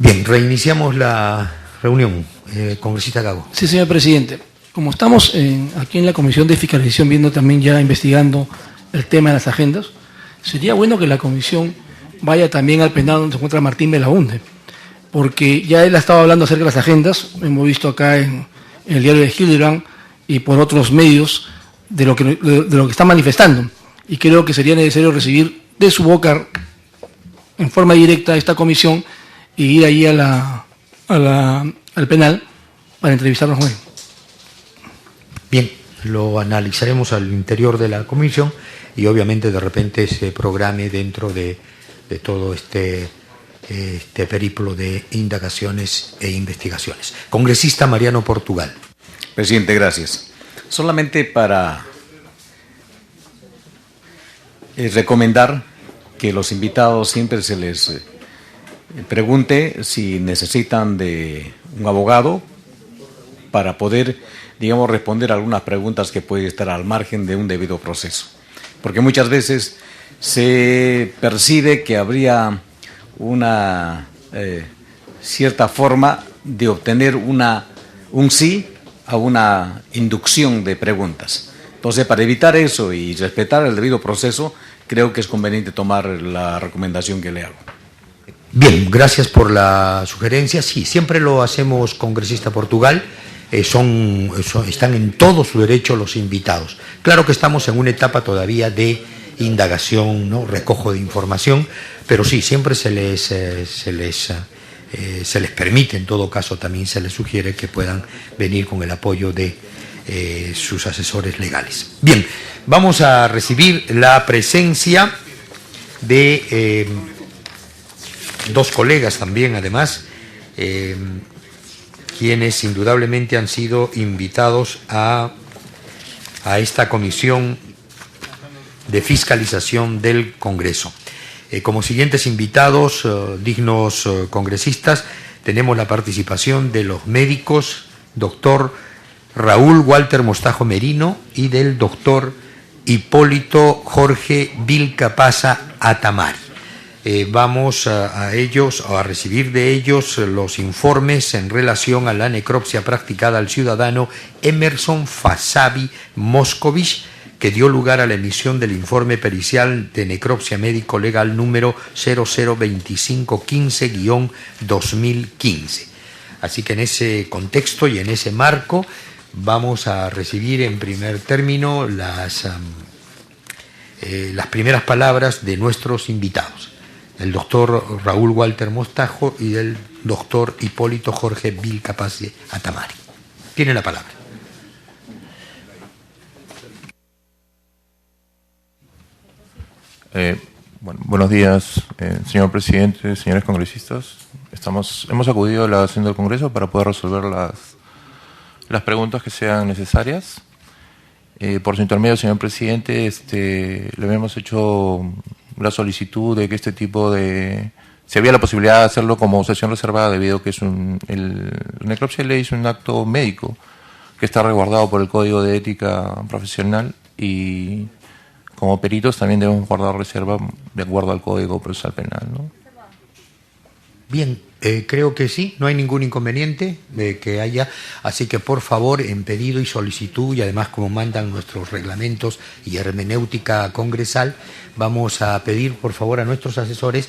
Bien, reiniciamos la reunión. Congresista Gago. Sí, señor presidente. Como estamos aquí en la Comisión de Fiscalización viendo también ya investigando el tema de las agendas, sería bueno que la comisión vaya también al penal donde se encuentra Martín Belaunde, porque ya él ha estado hablando acerca de las agendas. Hemos visto acá en en el diario de Hildebrand y por otros medios de lo que está manifestando. Y creo que sería necesario recibir de su boca en forma directa a esta comisión y ir ahí al penal para entrevistarnos con él. Bien, lo analizaremos al interior de la comisión y obviamente de repente se programe dentro de todo este periplo de indagaciones e investigaciones. Congresista Mariano Portugal. Presidente, gracias. Solamente para recomendar que los invitados siempre se les pregunte si necesitan de un abogado para poder, digamos, responder algunas preguntas que pueden estar al margen de un debido proceso. Porque muchas veces se percibe que habría una cierta forma de obtener un sí a una inducción de preguntas. Entonces, para evitar eso y respetar el debido proceso, creo que es conveniente tomar la recomendación que le hago. Bien, gracias por la sugerencia. Sí, siempre lo hacemos, congresista Portugal. Están en todo su derecho los invitados. Claro que estamos en una etapa todavía de indagación, ¿no? Recojo de información, pero sí, siempre se les permite, en todo caso también se les sugiere que puedan venir con el apoyo de sus asesores legales. Bien, vamos a recibir la presencia de dos colegas también, además, quienes indudablemente han sido invitados a esta comisión de fiscalización del Congreso. Como siguientes invitados, dignos congresistas, tenemos la participación de los médicos, doctor Raúl Walter Mostajo Merino, y del doctor Hipólito Jorge Vilcapasa Atamari. Vamos a recibir de ellos los informes en relación a la necropsia practicada al ciudadano Emerson Fasabi Moscovich, que dio lugar a la emisión del informe pericial de necropsia médico legal número 002515-2015. Así que en ese contexto y en ese marco vamos a recibir en primer término las primeras palabras de nuestros invitados, el doctor Raúl Walter Mostajo y del doctor Hipólito Jorge Vilcapasa Atamari. Tiene la palabra. Buenos días, señor presidente, señores congresistas. Hemos acudido a la sesión del Congreso para poder resolver las preguntas que sean necesarias. Por su intermedio, señor presidente, le habíamos hecho la solicitud de que este tipo de... Si había la posibilidad de hacerlo como sesión reservada, debido a que es la necropsia de ley es un acto médico que está resguardado por el Código de Ética Profesional y como peritos también debemos guardar reserva de acuerdo al Código Procesal Penal, ¿no? Bien, creo que sí, no hay ningún inconveniente de que haya, así que por favor, en pedido y solicitud, y además como mandan nuestros reglamentos y hermenéutica congresal, vamos a pedir por favor a nuestros asesores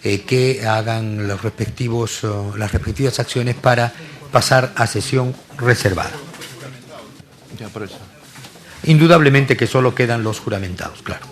que hagan las respectivas acciones para pasar a sesión reservada. Ya, por eso. Indudablemente que solo quedan los juramentados, claro.